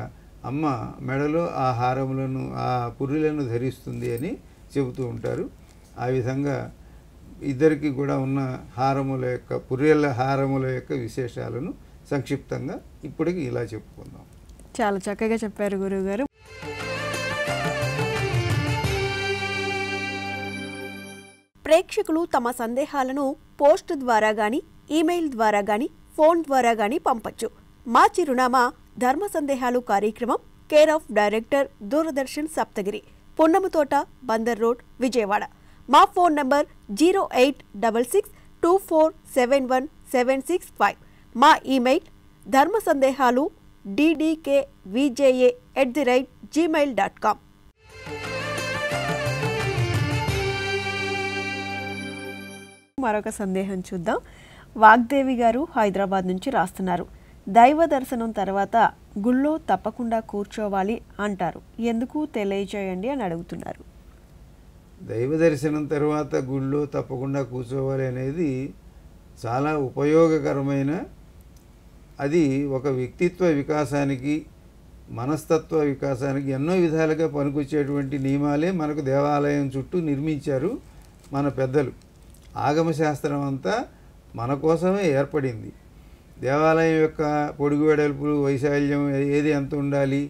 అమ్మ మెడలో ఆ హారములను, ఆ పుర్రెలను ధరిస్తుంది అని చెబుతూ ఉంటారు. ఆ విధంగా ఇద్దరికి కూడా ఉన్న హారముల యొక్క, పుర్రెల హారముల యొక్క విశేషాలను సంక్షిప్తంగా ఇప్పటికి ఇలా చెప్పుకుందాం. చాలా చక్కగా చెప్పారు గురువుగారు. ప్రేక్షకులు తమ సందేహాలను పోస్ట్ ద్వారా గాని, ఈమెయిల్ ద్వారా గాని, ఫోన్ ద్వారా గాని పంపొచ్చు. మా చిరునామా ధర్మ సందేహాలు కార్యక్రమం, care of director, Doordarshan Saptagiri, Punnamathota, Bandar road, Vijayawada. మా ఫోన్ నంబర్ 08666247175. మా ఈమెయిల్ ధర్మసందేహాలు ddkvja@gmail.com. మరొక సందేహం చూద్దాం. వాగ్దేవి గారు హైదరాబాద్ నుంచి రాస్తున్నారు. దైవ దర్శనం తర్వాత గుళ్ళో తప్పకుండా కూర్చోవాలి అంటారు, ఎందుకు తెలియజేయండి అని అడుగుతున్నారు. దైవ దర్శనం తర్వాత గుళ్ళో తప్పకుండా కూర్చోవాలి అనేది చాలా ఉపయోగకరమైన, అది ఒక వ్యక్తిత్వ వికాసానికి, మనస్తత్వ వికాసానికి ఎన్నో విధాలుగా పనికొచ్చేటువంటి నియమాలే మనకు దేవాలయం చుట్టూ నిర్మించారు మన పెద్దలు. ఆగమశాస్త్రం అంతా మన కోసమే ఏర్పడింది. దేవాలయం యొక్క పొడుగు వెడల్పులు, వైశాల్యం ఏది ఎంత ఉండాలి,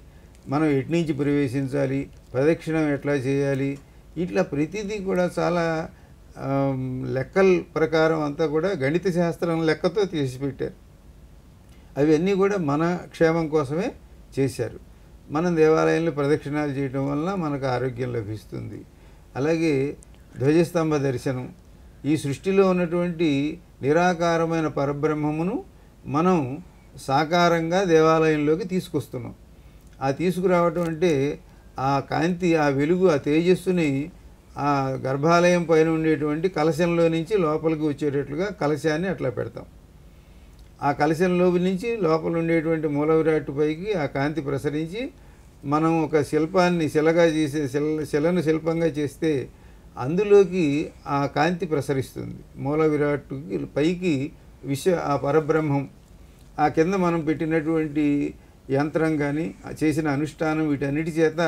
మనం ఎట్నుంచి ప్రవేశించాలి, ప్రదక్షిణం ఎట్లా చేయాలి, ఇట్లా ప్రతిదీ కూడా చాలా లెక్కల ప్రకారం అంతా కూడా గణిత శాస్త్రం లెక్కతో తీసిపెట్టారు. అవన్నీ కూడా మన క్షేమం కోసమే చేశారు. మనం దేవాలయంలో ప్రదక్షిణాలు చేయటం వలన మనకు ఆరోగ్యం లభిస్తుంది. అలాగే ధ్వజస్తంభ దర్శనం, ఈ సృష్టిలో ఉన్నటువంటి నిరాకారమైన పరబ్రహ్మమును మనం సాకారంగా దేవాలయంలోకి తీసుకొస్తున్నాం. ఆ తీసుకురావటం అంటే ఆ కాంతి, ఆ వెలుగు, ఆ తేజస్సుని ఆ గర్భాలయం పైన ఉండేటువంటి కలశంలో నుంచి లోపలికి వచ్చేటట్లుగా కలశాన్ని అట్లా పెడతాం. ఆ కలశంలో నుంచి లోపల ఉండేటువంటి మూల విరాట్టు పైకి ఆ కాంతి ప్రసరించి మనం ఒక శిల్పాన్ని శిలగా చేసే శిలను శిల్పంగా చేస్తే అందులోకి ఆ కాంతి ప్రసరిస్తుంది. మూల విరాట్టుకి పైకి ఆ పరబ్రహ్మం, ఆ కింద మనం పెట్టినటువంటి యంత్రం కానీ చేసిన అనుష్ఠానం, వీటన్నిటి చేత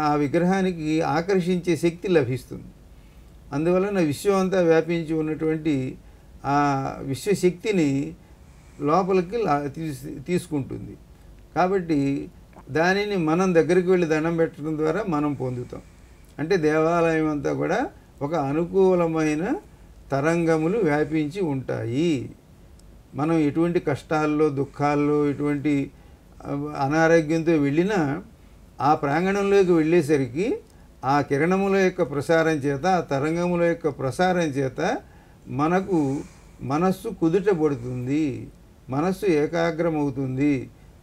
ఆ విగ్రహానికి ఆకర్షించే శక్తి లభిస్తుంది. అందువలన విశ్వం అంతా వ్యాపించి ఉన్నటువంటి ఆ విశ్వశక్తిని లోపలికి తీసుకుంటుంది. కాబట్టి దానిని మనం దగ్గరికి వెళ్ళి దండం పెట్టడం ద్వారా మనం పొందుతాం. అంటే దేవాలయం అంతా కూడా ఒక అనుకూలమైన తరంగములు వ్యాపించి ఉంటాయి. మనం ఎటువంటి కష్టాల్లో, దుఃఖాల్లో, ఎటువంటి అనారోగ్యంతో వెళ్ళినా ఆ ప్రాంగణంలోకి వెళ్ళేసరికి ఆ కిరణముల యొక్క ప్రసారం చేత, ఆ తరంగముల యొక్క ప్రసారం చేత మనకు మనస్సు కుదుటపడుతుంది, మనస్సు ఏకాగ్రమవుతుంది,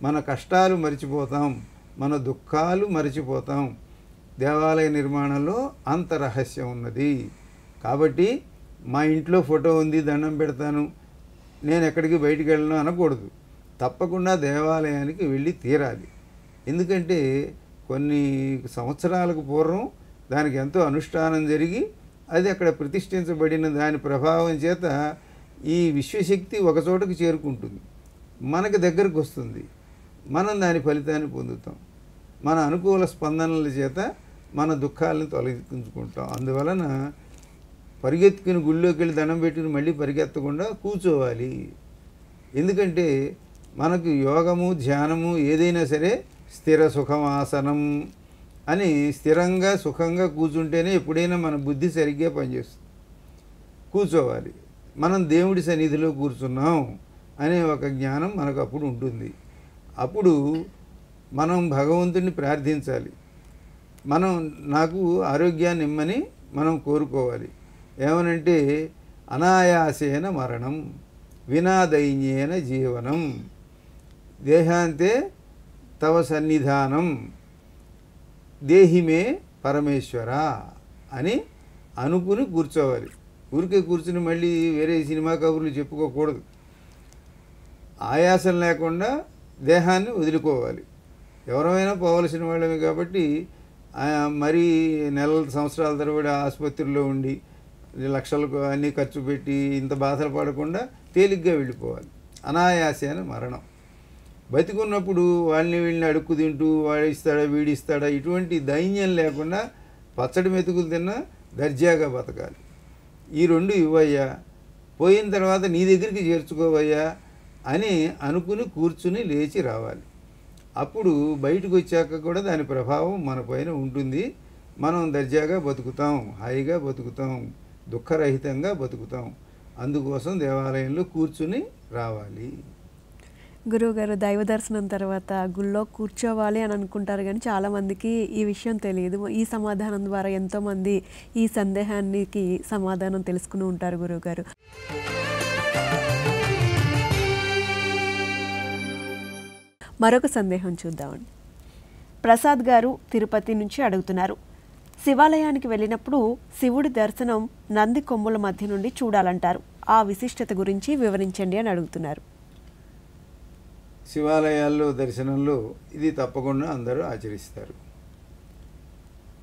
మన కష్టాలు మరిచిపోతాం, మన దుఃఖాలు మరిచిపోతాం. దేవాలయ నిర్మాణంలో అంత రహస్యం ఉన్నది. కాబట్టి మా ఇంట్లో ఫోటో ఉంది, దండం పెడతాను, నేను ఎక్కడికి బయటికి వెళ్ళను అనకూడదు. తప్పకుండా దేవాలయానికి వెళ్ళి తీరాలి. ఎందుకంటే కొన్ని సంవత్సరాలకు పూర్వం దానికి ఎంతో అనుష్ఠానం జరిగి అది అక్కడ ప్రతిష్ఠించబడిన దాని ప్రభావం చేత ఈ విశ్వశక్తి ఒక చోటకు చేరుకుంటుంది, మనకి దగ్గరకు వస్తుంది, మనం దాని ఫలితాన్ని పొందుతాం. మన అనుకూల స్పందనల చేత మన దుఃఖాలను తొలగించుకుంటాం. అందువలన పరిగెత్తుకుని గుళ్ళోకి వెళ్ళి దండం పెట్టుకుని మళ్ళీ పరిగెత్తకుండా కూర్చోవాలి. ఎందుకంటే మనకు యోగము, ధ్యానము ఏదైనా సరే స్థిర సుఖమాసనం అని స్థిరంగా సుఖంగా కూర్చుంటేనే ఎప్పుడైనా మన బుద్ధి సరిగ్గా పనిచేస్తుంది. కూర్చోవాలి. మనం దేవుడి సన్నిధిలో కూర్చున్నాం అనే ఒక జ్ఞానం మనకు అప్పుడు ఉంటుంది. అప్పుడు మనం భగవంతుడిని ప్రార్థించాలి. మనం నాకు ఆరోగ్యాన్ని ఇమ్మని మనం కోరుకోవాలి. ఏమనంటే అనాయాసేన మరణం, వినాదైన్యేన జీవనం, దేహాంతే తవ సన్నిధానం, దేహిమే పరమేశ్వర అని అనుకుని కూర్చోవాలి. ఊరికే కూర్చుని మళ్ళీ వేరే సినిమా కబుర్లు చెప్పుకోకూడదు. ఆయాసం లేకుండా దేహాన్ని వదులుకోవాలి. ఎవరైనా పోవలసిన వాళ్ళమే కాబట్టి మరీ నెలల సంవత్సరాల తరబడి ఆసుపత్రిలో ఉండి లక్షలకు అన్నీ ఖర్చు పెట్టి ఇంత బాధలు పడకుండా తేలిగ్గా వెళ్ళిపోవాలి. అనాయాసేన మరణం. బతికున్నప్పుడు వాళ్ళని వీళ్ళని అడుక్కు తింటూ వాడిస్తాడా వీడిస్తాడా ఇటువంటి దైన్యం లేకుండా పచ్చడి మెతుకులు తిన్నా దర్జాగా బతకాలి. ఈ రెండు ఇవ్వయ్యా, పోయిన తర్వాత నీ దగ్గరికి చేర్చుకోవయ్యా అని అనుకుని కూర్చుని లేచి రావాలి. అప్పుడు బయటకు వచ్చాక కూడా దాని ప్రభావం మన పైన ఉంటుంది. మనం దర్జాగా బతుకుతాం, హాయిగా బతుకుతాం, దుఃఖరహితంగా బతుకుతాం. అందుకోసం దేవాలయంలో కూర్చుని రావాలి. గురువుగారు, దైవ దర్శనం తర్వాత గుళ్ళో కూర్చోవాలి అని అనుకుంటారు, కానీ చాలామందికి ఈ విషయం తెలియదు. ఈ సమాధానం ద్వారా ఎంతోమంది ఈ సందేహానికి సమాధానం తెలుసుకుని ఉంటారు గురువుగారు. మరొక సందేహం చూద్దామండి. ప్రసాద్ గారు తిరుపతి నుంచి అడుగుతున్నారు. శివాలయానికి వెళ్ళినప్పుడు శివుడి దర్శనం నంది కొమ్ముల మధ్య నుండి చూడాలంటారు. ఆ విశిష్టత గురించి వివరించండి అని అడుగుతున్నారు. శివాలయాల్లో దర్శనంలో ఇది తప్పకుండా అందరూ ఆచరిస్తారు.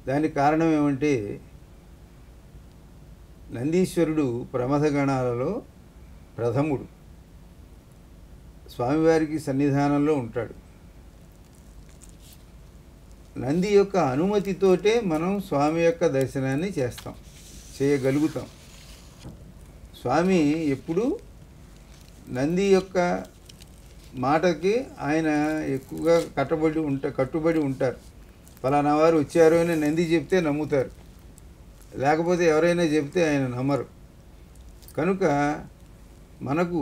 దానికి కారణం ఏమంటే, నందీశ్వరుడు ప్రమథగణాలలో ప్రథముడు. స్వామివారికి సన్నిధానంలో ఉంటాడు. నంది యొక్క అనుమతితోటే మనం స్వామి యొక్క దర్శనాన్ని చేయగలుగుతాం. స్వామి ఎప్పుడు నంది యొక్క మాటకి ఆయన ఎక్కువగా కట్టుబడి ఉంటారు. ఫలానా వారు వచ్చారు అని నంది చెప్తే నమ్ముతారు, లేకపోతే ఎవరైనా చెప్తే ఆయన నమ్మరు. కనుక మనకు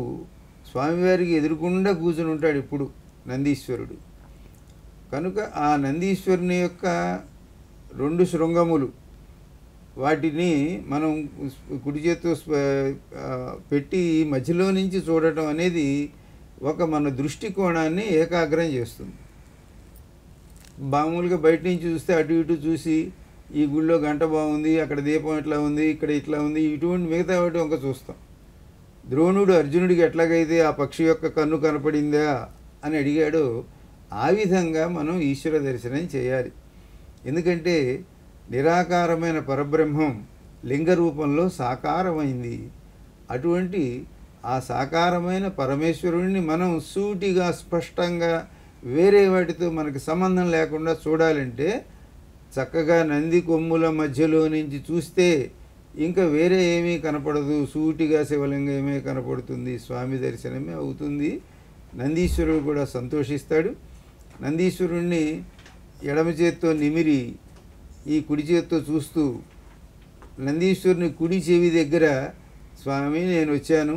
స్వామివారికి ఎదురుకుండా కూర్చుని ఉంటాడు ఇప్పుడు నందీశ్వరుడు. కనుక ఆ నందీశ్వరుని యొక్క 2 శృంగములు, వాటిని మనం కుడి చేత్తో పెట్టి మధ్యలో నుంచి చూడటం అనేది ఒక మన దృష్టికోణాన్ని ఏకాగ్రం చేస్తుంది. మామూలుగా బయట నుంచి చూస్తే అటు ఇటు చూసి ఈ గుళ్ళో గంట బాగుంది, అక్కడ దీపం ఇట్లా ఉంది, ఇక్కడ ఇట్లా ఉంది, ఇటువంటి మిగతా వాటి వంక చూస్తాం. ద్రోణుడు అర్జునుడికి ఎట్లాగైతే ఆ పక్షి యొక్క కన్ను కనపడిందా అని అడిగాడో ఆ విధంగా మనం ఈశ్వర దర్శనం చేయాలి. ఎందుకంటే నిరాకారమైన పరబ్రహ్మం లింగ రూపంలో సాకారమైంది. అటువంటి ఆ సాకారమైన పరమేశ్వరుడిని మనం సూటిగా స్పష్టంగా వేరే వాటితో మనకు సంబంధం లేకుండా చూడాలంటే చక్కగా నంది కొమ్ముల మధ్యలో నుంచి చూస్తే ఇంకా వేరే ఏమీ కనపడదు. సూటిగా శివలింగమే కనపడుతుంది, స్వామి దర్శనమే అవుతుంది. నందీశ్వరుడు కూడా సంతోషిస్తాడు. నందీశ్వరుణ్ణి ఎడమ చేత్తో నిమిరి ఈ కుడి చేత్తో చూస్తూ నందీశ్వరుని కుడి చెవి దగ్గర, స్వామి నేను వచ్చాను,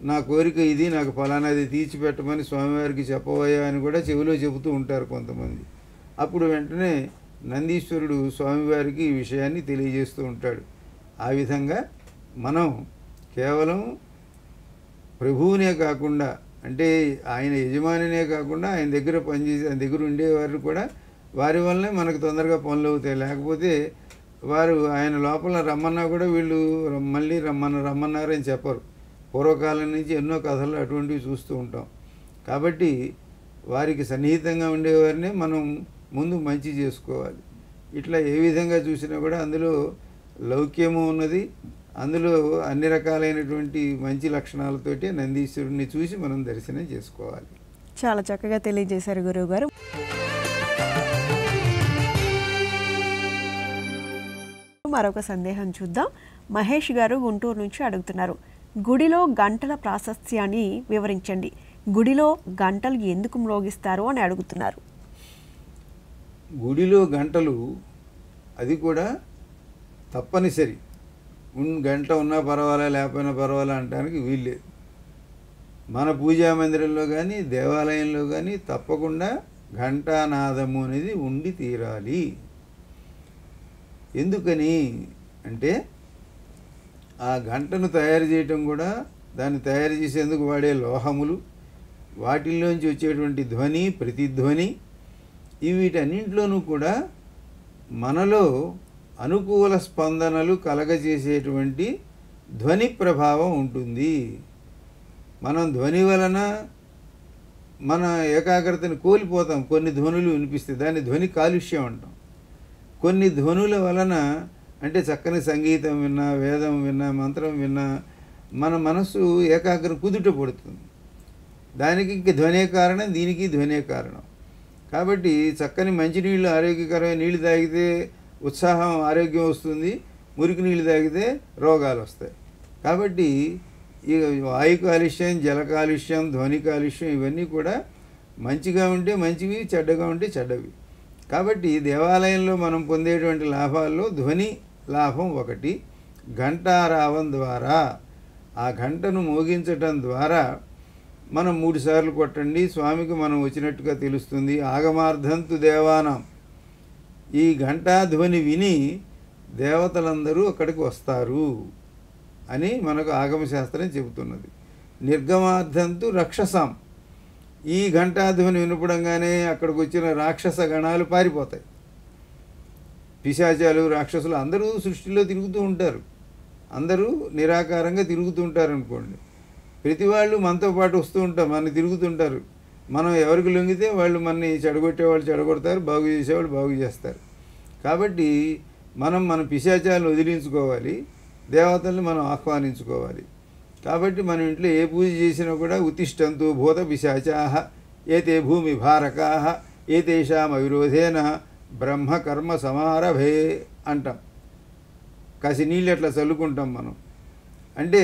నా కోరిక ఇది, నాకు ఫలానాది తీర్చిపెట్టమని స్వామివారికి చెప్పబోయా అని కూడా చెవిలో చెబుతూ ఉంటారు కొంతమంది. అప్పుడు వెంటనే నందీశ్వరుడు స్వామివారికి ఈ విషయాన్ని తెలియజేస్తూ ఉంటాడు. ఆ విధంగా మనం కేవలం ప్రభువునే కాకుండా, అంటే ఆయన యజమానినే కాకుండా ఆయన దగ్గర పనిచేసి ఆయన దగ్గర ఉండేవారు కూడా వారి వల్లనే మనకు తొందరగా పనులు అవుతాయి. లేకపోతే వారు ఆయన లోపల రమ్మన్నా కూడా వీళ్ళు మళ్ళీ రమ్మన్నారని చెప్పరు. పూర్వకాలం నుంచి ఎన్నో కథలు అటువంటివి చూస్తూ ఉంటాం. కాబట్టి వారికి సన్నిహితంగా ఉండేవారినే మనం ముందు మంచి చేసుకోవాలి. ఇట్లా ఏ విధంగా చూసినా కూడా అందులో లౌక్యము ఉన్నది. అందులో అన్ని రకాలైనటువంటి మంచి లక్షణాలతోటి నందీశ్వరుడిని చూసి మనం దర్శనం చేసుకోవాలి. చాలా చక్కగా తెలియజేశారు గురువు గారు. మరొక సందేహం చూద్దాం. మహేష్ గారు గుంటూరు నుంచి అడుగుతున్నారు. గుడిలో గంటల ప్రాశస్త్యాన్ని వివరించండి. గుడిలో గంటలు ఎందుకు మ్రోగిస్తారు అని అడుగుతున్నారు. గుడిలో గంటలు అది కూడా తప్పనిసరి. గంట ఉన్నా పర్వాలా లేకపోయినా పర్వాలా అనడానికి వీల్లేదు. మన పూజా మందిరంలో కానీ దేవాలయంలో కానీ తప్పకుండా ఘంటానాదము అనేది ఉండి తీరాలి. ఎందుకని అంటే ఆ గంటను తయారు చేయటం కూడా, దాన్ని తయారు చేసేందుకు వాడే లోహములు, వాటిల్లోంచి వచ్చేటువంటి ధ్వని, ప్రతిధ్వని, వీటన్నింటిలోనూ కూడా మనలో అనుకూల స్పందనలు కలగజేసేటువంటి ధ్వని ప్రభావం ఉంటుంది. మనం ధ్వని వలన మన ఏకాగ్రతను కోల్పోతాం. కొన్ని ధ్వనులు వినిపిస్తే దాన్ని ధ్వని కాలుష్యం అంటాం. కొన్ని ధ్వనుల వలన అంటే చక్కని సంగీతం విన్నా, వేదం విన్నా, మంత్రం విన్నా మన మనస్సు ఏకాగ్రం కుదుట పడుతుంది. దానికి ఇంక ధ్వనే కారణం, దీనికి ధ్వనే కారణం. కాబట్టి చక్కని మంచినీళ్ళు, ఆరోగ్యకరమైన నీళ్ళు తాగితే ఉత్సాహం, ఆరోగ్యం వస్తుంది. మురికి నీళ్ళు తాగితే రోగాలు వస్తాయి. కాబట్టి ఈ వాయు కాలుష్యం, జల కాలుష్యం, ధ్వని కాలుష్యం ఇవన్నీ కూడా మంచిగా ఉంటే మంచివి, చెడ్డగా ఉంటే చెడ్డవి. కాబట్టి దేవాలయంలో మనం పొందేటువంటి లాభాల్లో ధ్వని లాభం ఒకటి. ఘంటారావం ద్వారా, ఆ గంటను మోగించటం ద్వారా మనం 3 సార్లు కొట్టండి, స్వామికి మనం వచ్చినట్టుగా తెలుస్తుంది. ఆగమార్థంతు దేవానం, ఈ ఘంటా ధ్వని విని దేవతలందరూ అక్కడికి వస్తారు అని మనకు ఆగమశాస్త్రం చెబుతున్నది. నిర్గమార్థంతు రక్షసాం, ఈ ఘంటాధ్వని వినపడంగానే అక్కడికి వచ్చిన రాక్షస గణాలు పారిపోతాయి. పిశాచాలు, రాక్షసులు అందరూ సృష్టిలో తిరుగుతూ ఉంటారు. అందరూ నిరాకారంగా తిరుగుతూ ఉంటారు అనుకోండి. ప్రతి వాళ్ళు మనతో పాటు వస్తూ ఉంటారు, మనని తిరుగుతుంటారు. మనం ఎవరికి లొంగితే వాళ్ళు మనని చెడగొట్టేవాళ్ళు చెడగొడతారు, బాగు చేసేవాళ్ళు బాగు చేస్తారు. కాబట్టి మన పిశాచాలను వదిలించుకోవాలి, దేవతల్ని మనం ఆహ్వానించుకోవాలి. కాబట్టి మన ఇంట్లో ఏ పూజ చేసినా కూడా ఉత్తిష్టంతు భూత పిశాచాః ఏతే భూమి భారకాః ఏతేషాం అవిరోధేన బ్రహ్మకర్మ సమారభే అంటాం. కాసి నీళ్ళు అట్లా చల్లుకుంటాం మనం. అంటే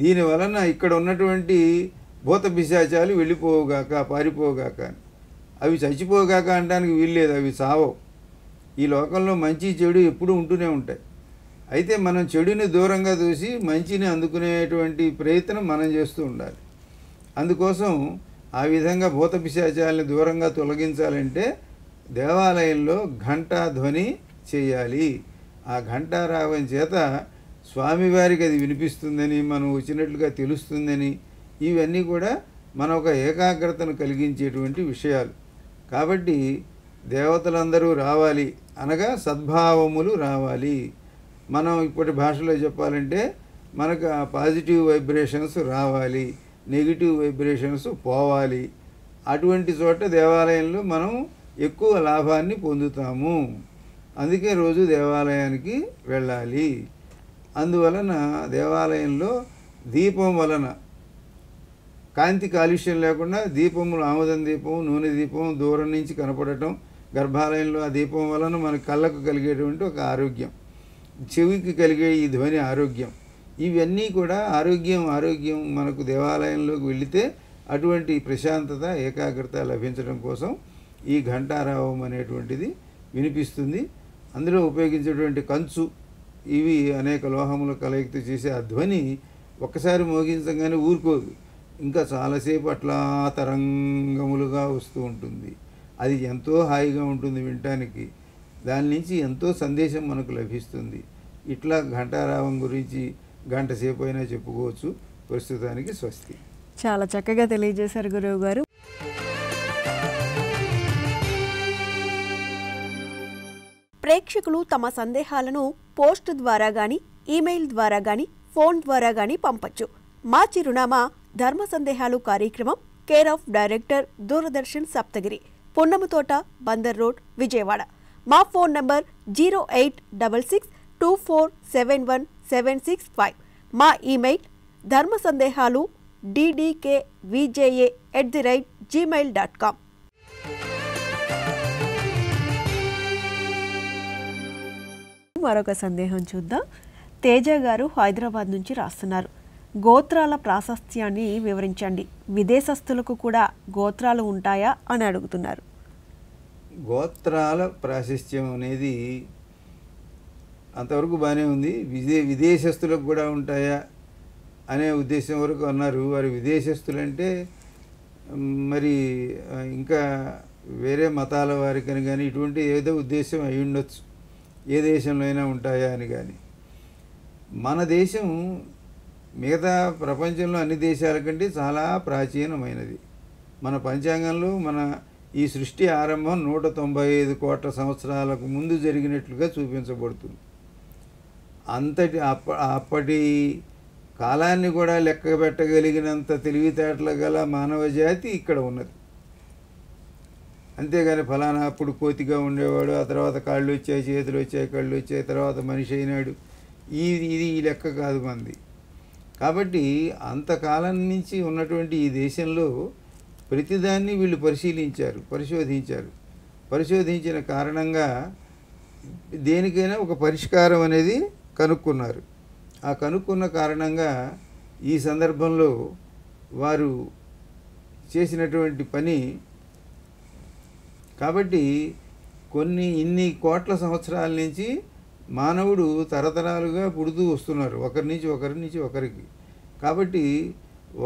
దీని వలన ఇక్కడ ఉన్నటువంటి భూత పిశాచాలు వెళ్ళిపోవుగాక, పారిపోవుగాక అని. అవి చచ్చిపోగాక అనడానికి వీల్లేదు, అవి చావవు. ఈ లోకంలో మంచి చెడు ఎప్పుడూ ఉంటూనే ఉంటాయి. అయితే మనం చెడుని దూరంగా చూసి మంచిని అందుకునేటువంటి ప్రయత్నం మనం చేస్తూ ఉండాలి. అందుకోసం ఆ విధంగా భూత పిశాచాలని దూరంగా తొలగించాలంటే దేవాలయంలో ఘంటా ధ్వని చేయాలి. ఆ ఘంటారావం చేత స్వామివారికి అది వినిపిస్తుందని, మనం వచ్చినట్లుగా తెలుస్తుందని, ఇవన్నీ కూడా మన ఒక ఏకాగ్రతను కలిగించేటువంటి విషయాలు. కాబట్టి దేవతలందరూ రావాలి అనగా సద్భావములు రావాలి. మనం ఇప్పటి భాషలో చెప్పాలంటే మనకు ఆ పాజిటివ్ వైబ్రేషన్స్ రావాలి, నెగిటివ్ వైబ్రేషన్స్ పోవాలి. అటువంటి చోట దేవాలయంలో మనం ఎక్కువ లాభాన్ని పొందుతాము. అందుకే రోజు దేవాలయానికి వెళ్ళాలి. అందువలన దేవాలయంలో దీపం వలన కాంతి కాలుష్యం లేకుండా దీపములు, ఆముదం దీపం, నూనె దీపం దూరం నుంచి కనపడటం, గర్భాలయంలో ఆ దీపం వలన మన కళ్ళకు కలిగేటువంటి ఒక ఆరోగ్యం, చెవికి కలిగే ఈ ధ్వని ఆరోగ్యం, ఇవన్నీ కూడా ఆరోగ్యం మనకు దేవాలయంలోకి వెళితే అటువంటి ప్రశాంతత, ఏకాగ్రత లభించడం కోసం ఈ ఘంటారావం అనేటువంటిది వినిపిస్తుంది. అందులో ఉపయోగించేటువంటి కంచు, ఇవి అనేక లోహముల కలయికతో చేసే ఆ ధ్వని ఒక్కసారి మోగించగానే ఊరుకోదు, ఇంకా చాలాసేపు అట్లా తరంగములుగా వస్తూ ఉంటుంది. అది ఎంతో హాయిగా ఉంటుంది వినటానికి. దాని నుంచి ఎంతో సందేశం మనకు లభిస్తుంది. ఇట్లా ఘంటారావం గురించి గంట సేపు అయినా చెప్పుకోవచ్చు. ప్రస్తుతానికి స్వస్తి. చాలా చక్కగా తెలియజేశారు గురువు గారు. ప్రేక్షకులు తమ సందేహాలను పోస్ట్ ద్వారా గాని, ఈమెయిల్ ద్వారా గాని, ఫోన్ ద్వారా గాని పంపొచ్చు. మా చిరునామా ధర్మ సందేహాలు కార్యక్రమం, care of director, Doordarshan Saptagiri, Punnamathota, Bandar road, Vijayawada. మా ఫోన్ నంబర్ 08666247175. మా ఈమెయిల్ ధర్మసందేహాలు ddkvja@gmail.com. మరొక సందేహం చూద్దాం. తేజ గారు హైదరాబాద్ నుంచి రాస్తున్నారు. గోత్రాల ప్రాశస్త్యాన్ని వివరించండి, విదేశస్తులకు కూడా గోత్రాలు ఉంటాయా అని అడుగుతున్నారు. గోత్రాల ప్రాశస్త్యం అనేది అంతవరకు బాగానే ఉంది. విదేశస్తులకు కూడా ఉంటాయా అనే ఉద్దేశం వరకు అన్నారు. వారు విదేశస్తులంటే మరి ఇంకా వేరే మతాల వారికని కానీ ఇటువంటి ఏదో ఉద్దేశం అయి ఉండొచ్చు, ఏ దేశంలో అయినా ఉంటాయా అని. కానీ మన దేశం మిగతా ప్రపంచంలో అన్ని దేశాల కంటే చాలా ప్రాచీనమైనది. మన పంచాంగంలో మన ఈ సృష్టి ఆరంభం 195 కోట్ల సంవత్సరాలకు ముందు జరిగినట్లుగా చూపించబడుతుంది. అప్పటి కాలాన్ని కూడా లెక్క పెట్టగలిగినంత తెలివితేటలు గల మానవ జాతి ఇక్కడ ఉన్నది. అంతేగాని ఫలానా అప్పుడు కోతిగా ఉండేవాడు, ఆ తర్వాత కాళ్ళు వచ్చాయి, చేతులు వచ్చాయి, కళ్ళు వచ్చాయి, తర్వాత మనిషి అయినాడు, ఇది ఈ లెక్క కాదు మంది. కాబట్టి అంతకాలం నుంచి ఉన్నటువంటి ఈ దేశంలో ప్రతిదాన్ని వీళ్ళు పరిశోధించిన కారణంగా దేనికైనా ఒక పరిష్కారం అనేది కనుక్కున్నారు. ఆ కనుక్కున్న కారణంగా ఈ సందర్భంలో వారు చేసినటువంటి పని, కాబట్టి ఇన్ని కోట్ల సంవత్సరాల నుంచి మానవుడు తరతరాలుగా పుడుతూ వస్తున్నారు, ఒకరి నుంచి ఒకరికి. కాబట్టి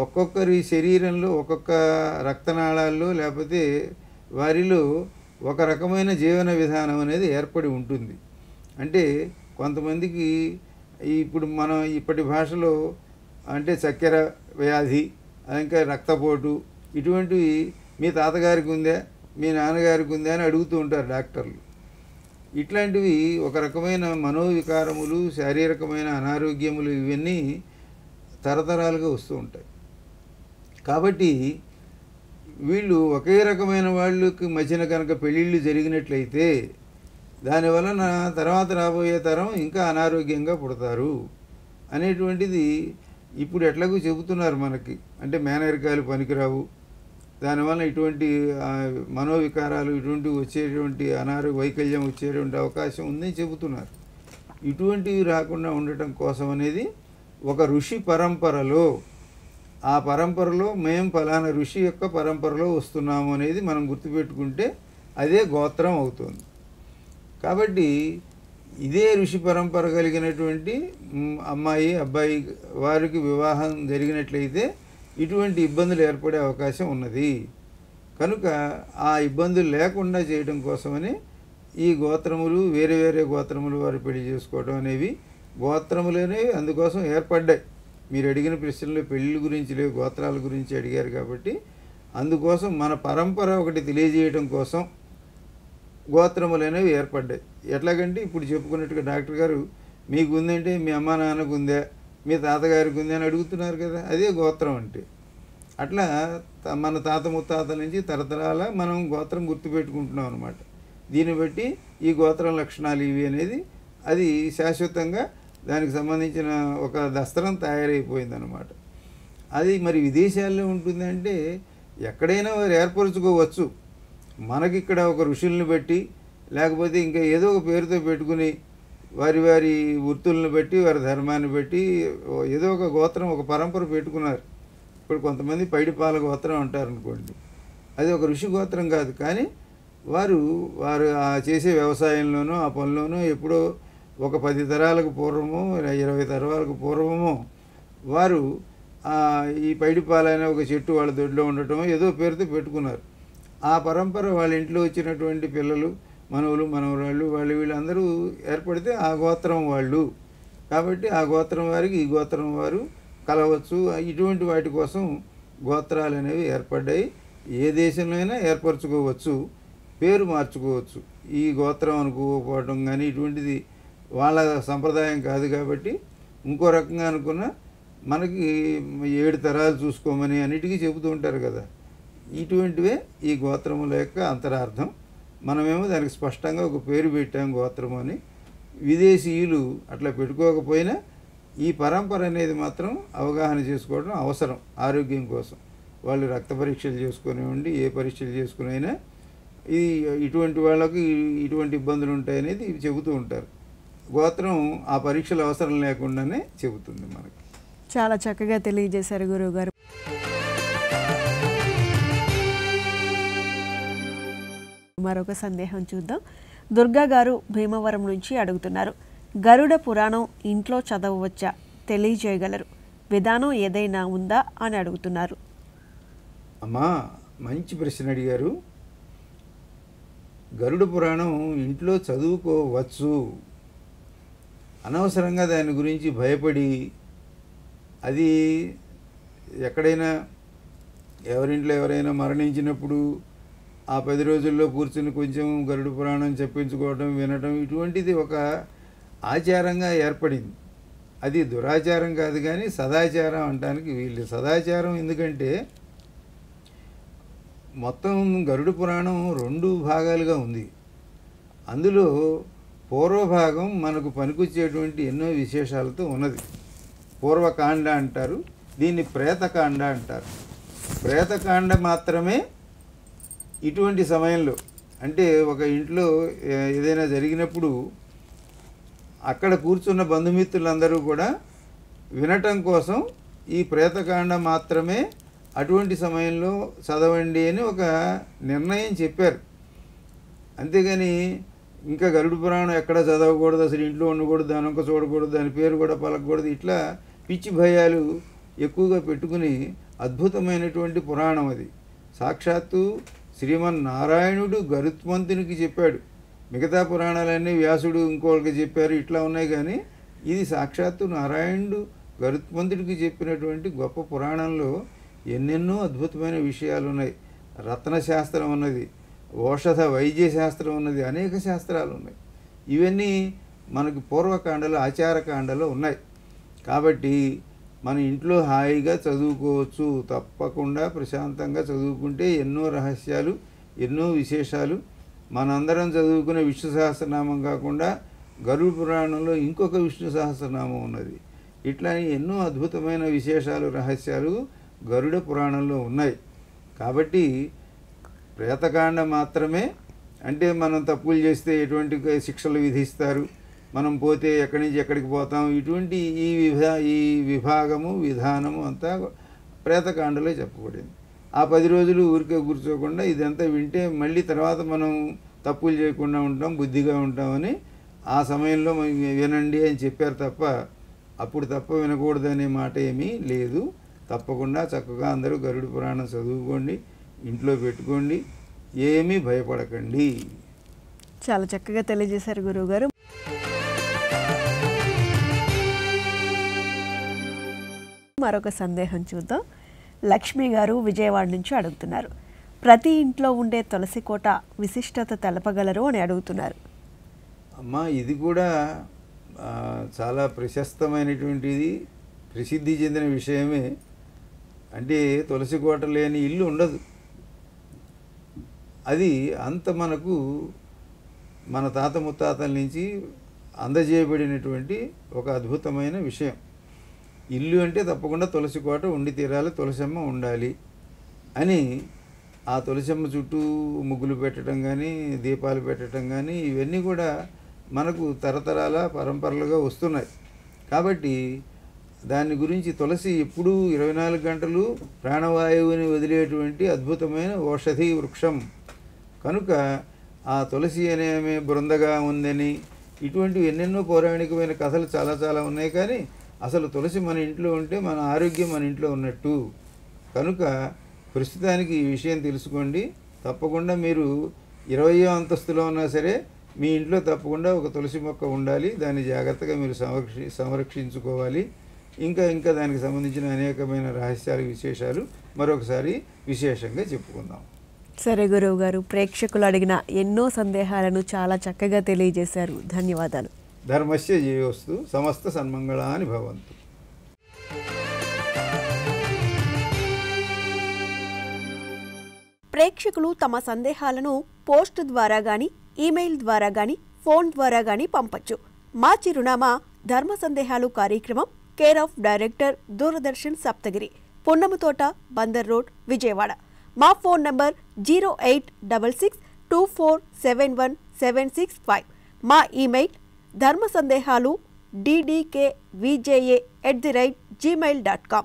ఒక్కొక్కరి శరీరంలో ఒక్కొక్క రక్తనాళాల్లో లేకపోతే వారిలో ఒక రకమైన జీవన విధానం అనేది ఏర్పడి ఉంటుంది. అంటే కొంతమందికి ఇప్పుడు మనం ఇప్పటి భాషలో అంటే చక్కెర వ్యాధి, ఇంకా రక్తపోటు, ఇటువంటివి మీ తాతగారికి ఉందా, మీ నాన్నగారికి ఉందా అని అడుగుతూ ఉంటారు డాక్టర్లు. ఇట్లాంటివి ఒక రకమైన మనోవికారములు, శారీరకమైన అనారోగ్యములు, ఇవన్నీ తరతరాలుగా వస్తూ ఉంటాయి. కాబట్టి వీళ్ళు ఒకే రకమైన వాళ్ళకి మధ్యన కనుక పెళ్ళిళ్ళు జరిగినట్లయితే దానివలన తర్వాత రాబోయే తరం ఇంకా అనారోగ్యంగా పుడతారు అనేటువంటిది ఇప్పుడు ఎట్లాగూ చెబుతున్నారు మనకి. అంటే మేనరికాలు పనికిరావు, దానివల్ల ఇటువంటి మనోవికారాలు ఇటువంటివి వచ్చేటువంటి వైకల్యం వచ్చేటువంటి అవకాశం ఉందని చెబుతున్నారు. ఇటువంటివి రాకుండా ఉండటం కోసం అనేది ఒక ఋషి పరంపరలో, ఆ పరంపరలో మేము ఫలానా ఋషి యొక్క పరంపరలో వస్తున్నాము అనేది మనం గుర్తుపెట్టుకుంటే అదే గోత్రం అవుతుంది. కాబట్టి ఇదే ఋషి పరంపర కలిగినటువంటి అమ్మాయి అబ్బాయి వారికి వివాహం జరిగినట్లయితే ఇటువంటి ఇబ్బందులు ఏర్పడే అవకాశం ఉన్నది. కనుక ఆ ఇబ్బందులు లేకుండా చేయడం కోసమని ఈ గోత్రములు, వేరే వేరే గోత్రములు వారు పెళ్లి చేసుకోవడం అనేవి గోత్రములు అనేవి అందుకోసం ఏర్పడ్డాయి. మీరు అడిగిన ప్రశ్నలో పెళ్ళిళ్ళ గురించి లేవు, గోత్రాల గురించి అడిగారు. కాబట్టి అందుకోసం మన పరంపర ఒకటి తెలియజేయడం కోసం గోత్రములు అనేవి ఏర్పడ్డాయి. ఎట్లాగంటే ఇప్పుడు చెప్పుకున్నట్టుగా డాక్టర్ గారు మీకు ఉందంటే మీ అమ్మా నాన్నకు ఉందా, మీ తాతగారికి ఉందా అని అడుగుతున్నారు కదా, అదే గోత్రం అంటే. అట్లా మన తాత ముత్తాతల నుంచి తరతరాల మనం గోత్రం గుర్తుపెట్టుకుంటున్నాం అనమాట. దీన్ని బట్టి ఈ గోత్రం లక్షణాలు ఇవి అనేది అది శాశ్వతంగా దానికి సంబంధించిన ఒక దస్త్రం తయారైపోయిందనమాట. అది మరి విదేశాల్లో ఉంటుందంటే ఎక్కడైనా వారు ఏర్పరచుకోవచ్చు. మనకిక్కడ ఒక ఋషుల్ని బట్టి లేకపోతే ఇంకా ఏదో ఒక పేరుతో పెట్టుకుని వారి వారి వృత్తులను బట్టి వారి ధర్మాన్ని బట్టి ఏదో ఒక గోత్రం, ఒక పరంపర పెట్టుకున్నారు. ఇప్పుడు కొంతమంది పైడిపాల గోత్రం అంటారు అనుకోండి, అది ఒక ఋషి గోత్రం కాదు. కానీ వారు చేసే వ్యవసాయంలోనూ ఆ పనిలోనూ ఎప్పుడో ఒక 10 తరాలకు పూర్వమో 20 తరాలకు పూర్వమో వారు ఈ పైడిపాల అనే ఒక చెట్టు వాళ్ళ దొడ్లో ఉండటం ఏదో పేరుతో పెట్టుకున్నారు. ఆ పరంపర వాళ్ళ ఇంట్లో వచ్చినటువంటి పిల్లలు, మనవులు, మనవరాళ్ళు, వీళ్ళందరూ ఏర్పడితే ఆ గోత్రం వాళ్ళు. కాబట్టి ఆ గోత్రం వారికి ఈ గోత్రం వారు కలవచ్చు. ఇటువంటి వాటి కోసం గోత్రాలు అనేవి ఏర్పడ్డాయి. ఏ దేశంలో అయినా ఏర్పరచుకోవచ్చు, పేరు మార్చుకోవచ్చు. ఈ గోత్రం అనుకోకపోవడం కానీ ఇటువంటిది వాళ్ళ సంప్రదాయం కాదు. కాబట్టి ఇంకో రకంగా అనుకున్న మనకి 7 తరాలు చూసుకోమని అన్నిటికీ చెబుతూ ఉంటారు కదా, ఇటువంటివే ఈ గోత్రముల యొక్క అంతరార్థం. మనమేమో దానికి స్పష్టంగా ఒక పేరు పెట్టాం గోత్రము అని. విదేశీయులు అట్లా పెట్టుకోకపోయినా ఈ పరంపర అనేది మాత్రం అవగాహన చేసుకోవడం అవసరం ఆరోగ్యం కోసం. వాళ్ళు రక్త పరీక్షలు చేసుకునివ్వండి, ఏ పరీక్షలు చేసుకునైనా ఇటువంటి వాళ్ళకి ఇటువంటి ఇబ్బందులు ఉంటాయనేది చెబుతూ ఉంటారు. గోత్రం ఆ పరీక్షలు అవసరం లేకుండానే చెబుతుంది మనకి. చాలా చక్కగా తెలియజేశారు గురువు గారు. మరొక సందేహం చూద్దాం. దుర్గా గారు భీమవరం నుంచి అడుగుతున్నారు, గరుడ పురాణం ఇంట్లో చదవవచ్చా, తెలియజేయగలరు, విధానం ఏదైనా ఉందా అని అడుగుతున్నారు. అమ్మా, మంచి ప్రశ్న అడిగారు. గరుడ పురాణం ఇంట్లో చదువుకోవచ్చు. అనవసరంగా దాని గురించి భయపడి అది ఎక్కడైనా ఎవరింట్లో ఎవరైనా మరణించినప్పుడు ఆ 10 రోజుల్లో కూర్చుని కొంచెం గరుడ పురాణం చెప్పించుకోవడం, వినడం, ఇటువంటిది ఒక ఆచారంగా ఏర్పడింది. అది దురాచారం కాదు, కానీ సదాచారం అనడానికి వీళ్ళు. సదాచారం ఎందుకంటే మొత్తం గరుడ పురాణం 2 భాగాలుగా ఉంది. అందులో పూర్వభాగం మనకు పనికొచ్చేటువంటి ఎన్నో విశేషాలతో ఉన్నది. పూర్వకాండ అంటారు, దీన్ని ప్రేతకాండ అంటారు. ప్రేతకాండ మాత్రమే ఇటువంటి సమయంలో, అంటే ఒక ఇంట్లో ఏదైనా జరిగినప్పుడు అక్కడ కూర్చున్న బంధుమిత్రులందరూ కూడా వినటం కోసం ఈ ప్రేతకాండ మాత్రమే అటువంటి సమయంలో చదవండి అని ఒక నిర్ణయం చెప్పారు. అంతేగాని ఇంకా గరుడ పురాణం ఎక్కడ చదవకూడదు, అసలు ఇంట్లో ఉండకూడదు, దాని వంక చూడకూడదు, దాని పేరు కూడా పలకకూడదు, ఇట్లా పిచ్చి భయాలు ఎక్కువగా పెట్టుకుని అద్భుతమైనటువంటి పురాణం అది. సాక్షాత్తు శ్రీమన్నారాయణుడు గరుత్మంతునికి చెప్పాడు. మిగతా పురాణాలన్నీ వ్యాసుడు ఇంకోళ్ళకి చెప్పారు, ఇట్లా ఉన్నాయి. కానీ ఇది సాక్షాత్తు నారాయణుడు గరుత్మంతుడికి చెప్పినటువంటి గొప్ప పురాణంలో ఎన్నెన్నో అద్భుతమైన విషయాలు ఉన్నాయి. రత్నశాస్త్రం ఉన్నది, ఔషధ వైద్య శాస్త్రం ఉన్నది, అనేక శాస్త్రాలు ఉన్నాయి. ఇవన్నీ మనకి పూర్వకాండలో ఆచారకాండలో ఉన్నాయి. కాబట్టి మన ఇంట్లో హాయిగా చదువుకోవచ్చు. తప్పకుండా ప్రశాంతంగా చదువుకుంటే ఎన్నో రహస్యాలు, ఎన్నో విశేషాలు. మనందరం చదువుకునే విష్ణు సహస్రనామం కాకుండా గరుడ పురాణంలో ఇంకొక విష్ణు సహస్రనామం ఉన్నది. ఇట్లా ఎన్నో అద్భుతమైన విశేషాలు, రహస్యాలు గరుడ పురాణంలో ఉన్నాయి. కాబట్టి ప్రేతకాండ మాత్రమే, అంటే మనం తప్పులు చేస్తే ఎటువంటి శిక్షలు విధిస్తారు, మనం పోతే ఎక్కడి నుంచి ఎక్కడికి పోతాం, ఇటువంటి ఈ విభాగము విధానము అంతా ప్రేతకాండలో చెప్పబడింది. ఆ 10 రోజులు ఊరికే కూర్చోకుండా ఇదంతా వింటే మళ్ళీ తర్వాత మనం తప్పులు చేయకుండా ఉంటాం, బుద్ధిగా ఉంటామని ఆ సమయంలో వినండి అని చెప్పారు తప్ప అప్పుడు తప్ప వినకూడదనే మాట ఏమీ లేదు. తప్పకుండా చక్కగా అందరూ గరుడ పురాణం చదువుకోండి, ఇంట్లో పెట్టుకోండి, ఏమీ భయపడకండి. చాలా చక్కగా తెలియజేశారు గురువుగారు. మరొక సందేహం చూద్దాం. లక్ష్మి గారు విజయవాడ నుంచి అడుగుతున్నారు. ప్రతి ఇంట్లో ఉండే తులసి కోట విశిష్టత తెలపగలరు అని అడుగుతున్నారు. అమ్మా, ఇది కూడా చాలా ప్రశస్తమైనటువంటిది, ప్రసిద్ధి చెందిన విషయమే. అంటే తులసి కోట లేని ఇల్లు ఉండదు. అది అంత మనకు మన తాత ముత్తాతల నుంచి అందజేయబడినటువంటి ఒక అద్భుతమైన విషయం. ఇల్లు అంటే తప్పకుండా తులసి కోట ఉండి తీరాలి, తులసమ్మ ఉండాలి అని ఆ తులసమ్మ చుట్టూ ముగ్గులు పెట్టడం కానీ, దీపాలు పెట్టడం కానీ, ఇవన్నీ కూడా మనకు తరతరాల పరంపరలుగా వస్తున్నాయి. కాబట్టి దాని గురించి తులసి ఎప్పుడూ 24 గంటలు ప్రాణవాయువుని వదిలేటువంటి అద్భుతమైన ఔషధి వృక్షం కనుక ఆ తులసి అనే ఆమె బృందగా ఉందని ఇటువంటివి ఎన్నెన్నో పౌరాణికమైన కథలు చాలా చాలా ఉన్నాయి. కానీ అసలు తులసి మన ఇంట్లో ఉంటే మన ఆరోగ్యం మన ఇంట్లో ఉన్నట్టు. కనుక ప్రస్తుతానికి ఈ విషయం తెలుసుకోండి. తప్పకుండా మీరు 20వ అంతస్తులో ఉన్నా సరే మీ ఇంట్లో తప్పకుండా ఒక తులసి మొక్క ఉండాలి. దాన్ని జాగ్రత్తగా మీరు సంరక్షించుకోవాలి. ఇంకా దానికి సంబంధించిన అనేకమైన రహస్యాలు, విశేషాలు మరొకసారి విశేషంగా చెప్పుకుందాం. సరే గురువు గారు, ప్రేక్షకులు అడిగిన ఎన్నో సందేహాలను చాలా చక్కగా తెలియజేశారు. ధన్యవాదాలు. ధర్మస్య జయోస్తు, సమస్త సన్మంగళాని భవంతు. ప్రేక్షకులు తమ సందేహాలను పోస్ట్ ద్వారా గాని, ఈమెయిల్ ద్వారా గాని, ఫోన్ ద్వారా గాని పంపొచ్చు. మా చిరునామా ధర్మ సందేహాలు కార్యక్రమం, care of director, Doordarshan Saptagiri, Punnamathota, Bandar road, Vijayawada. మా ఫోన్ నంబర్ 08667171765. మా ఈమెయిల్ ధర్మసందేహాలు ddkvja@gmail.com.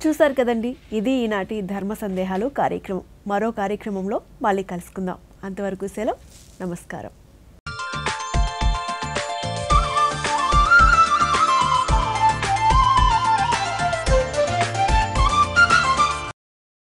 చూసారు కదండి, ఇది ఈనాటి ధర్మ సందేహాలు కార్యక్రమం. మరో కార్యక్రమంలో మళ్ళీ కలుసుకుందాం. అంతవరకు సెలవు. నమస్కారం.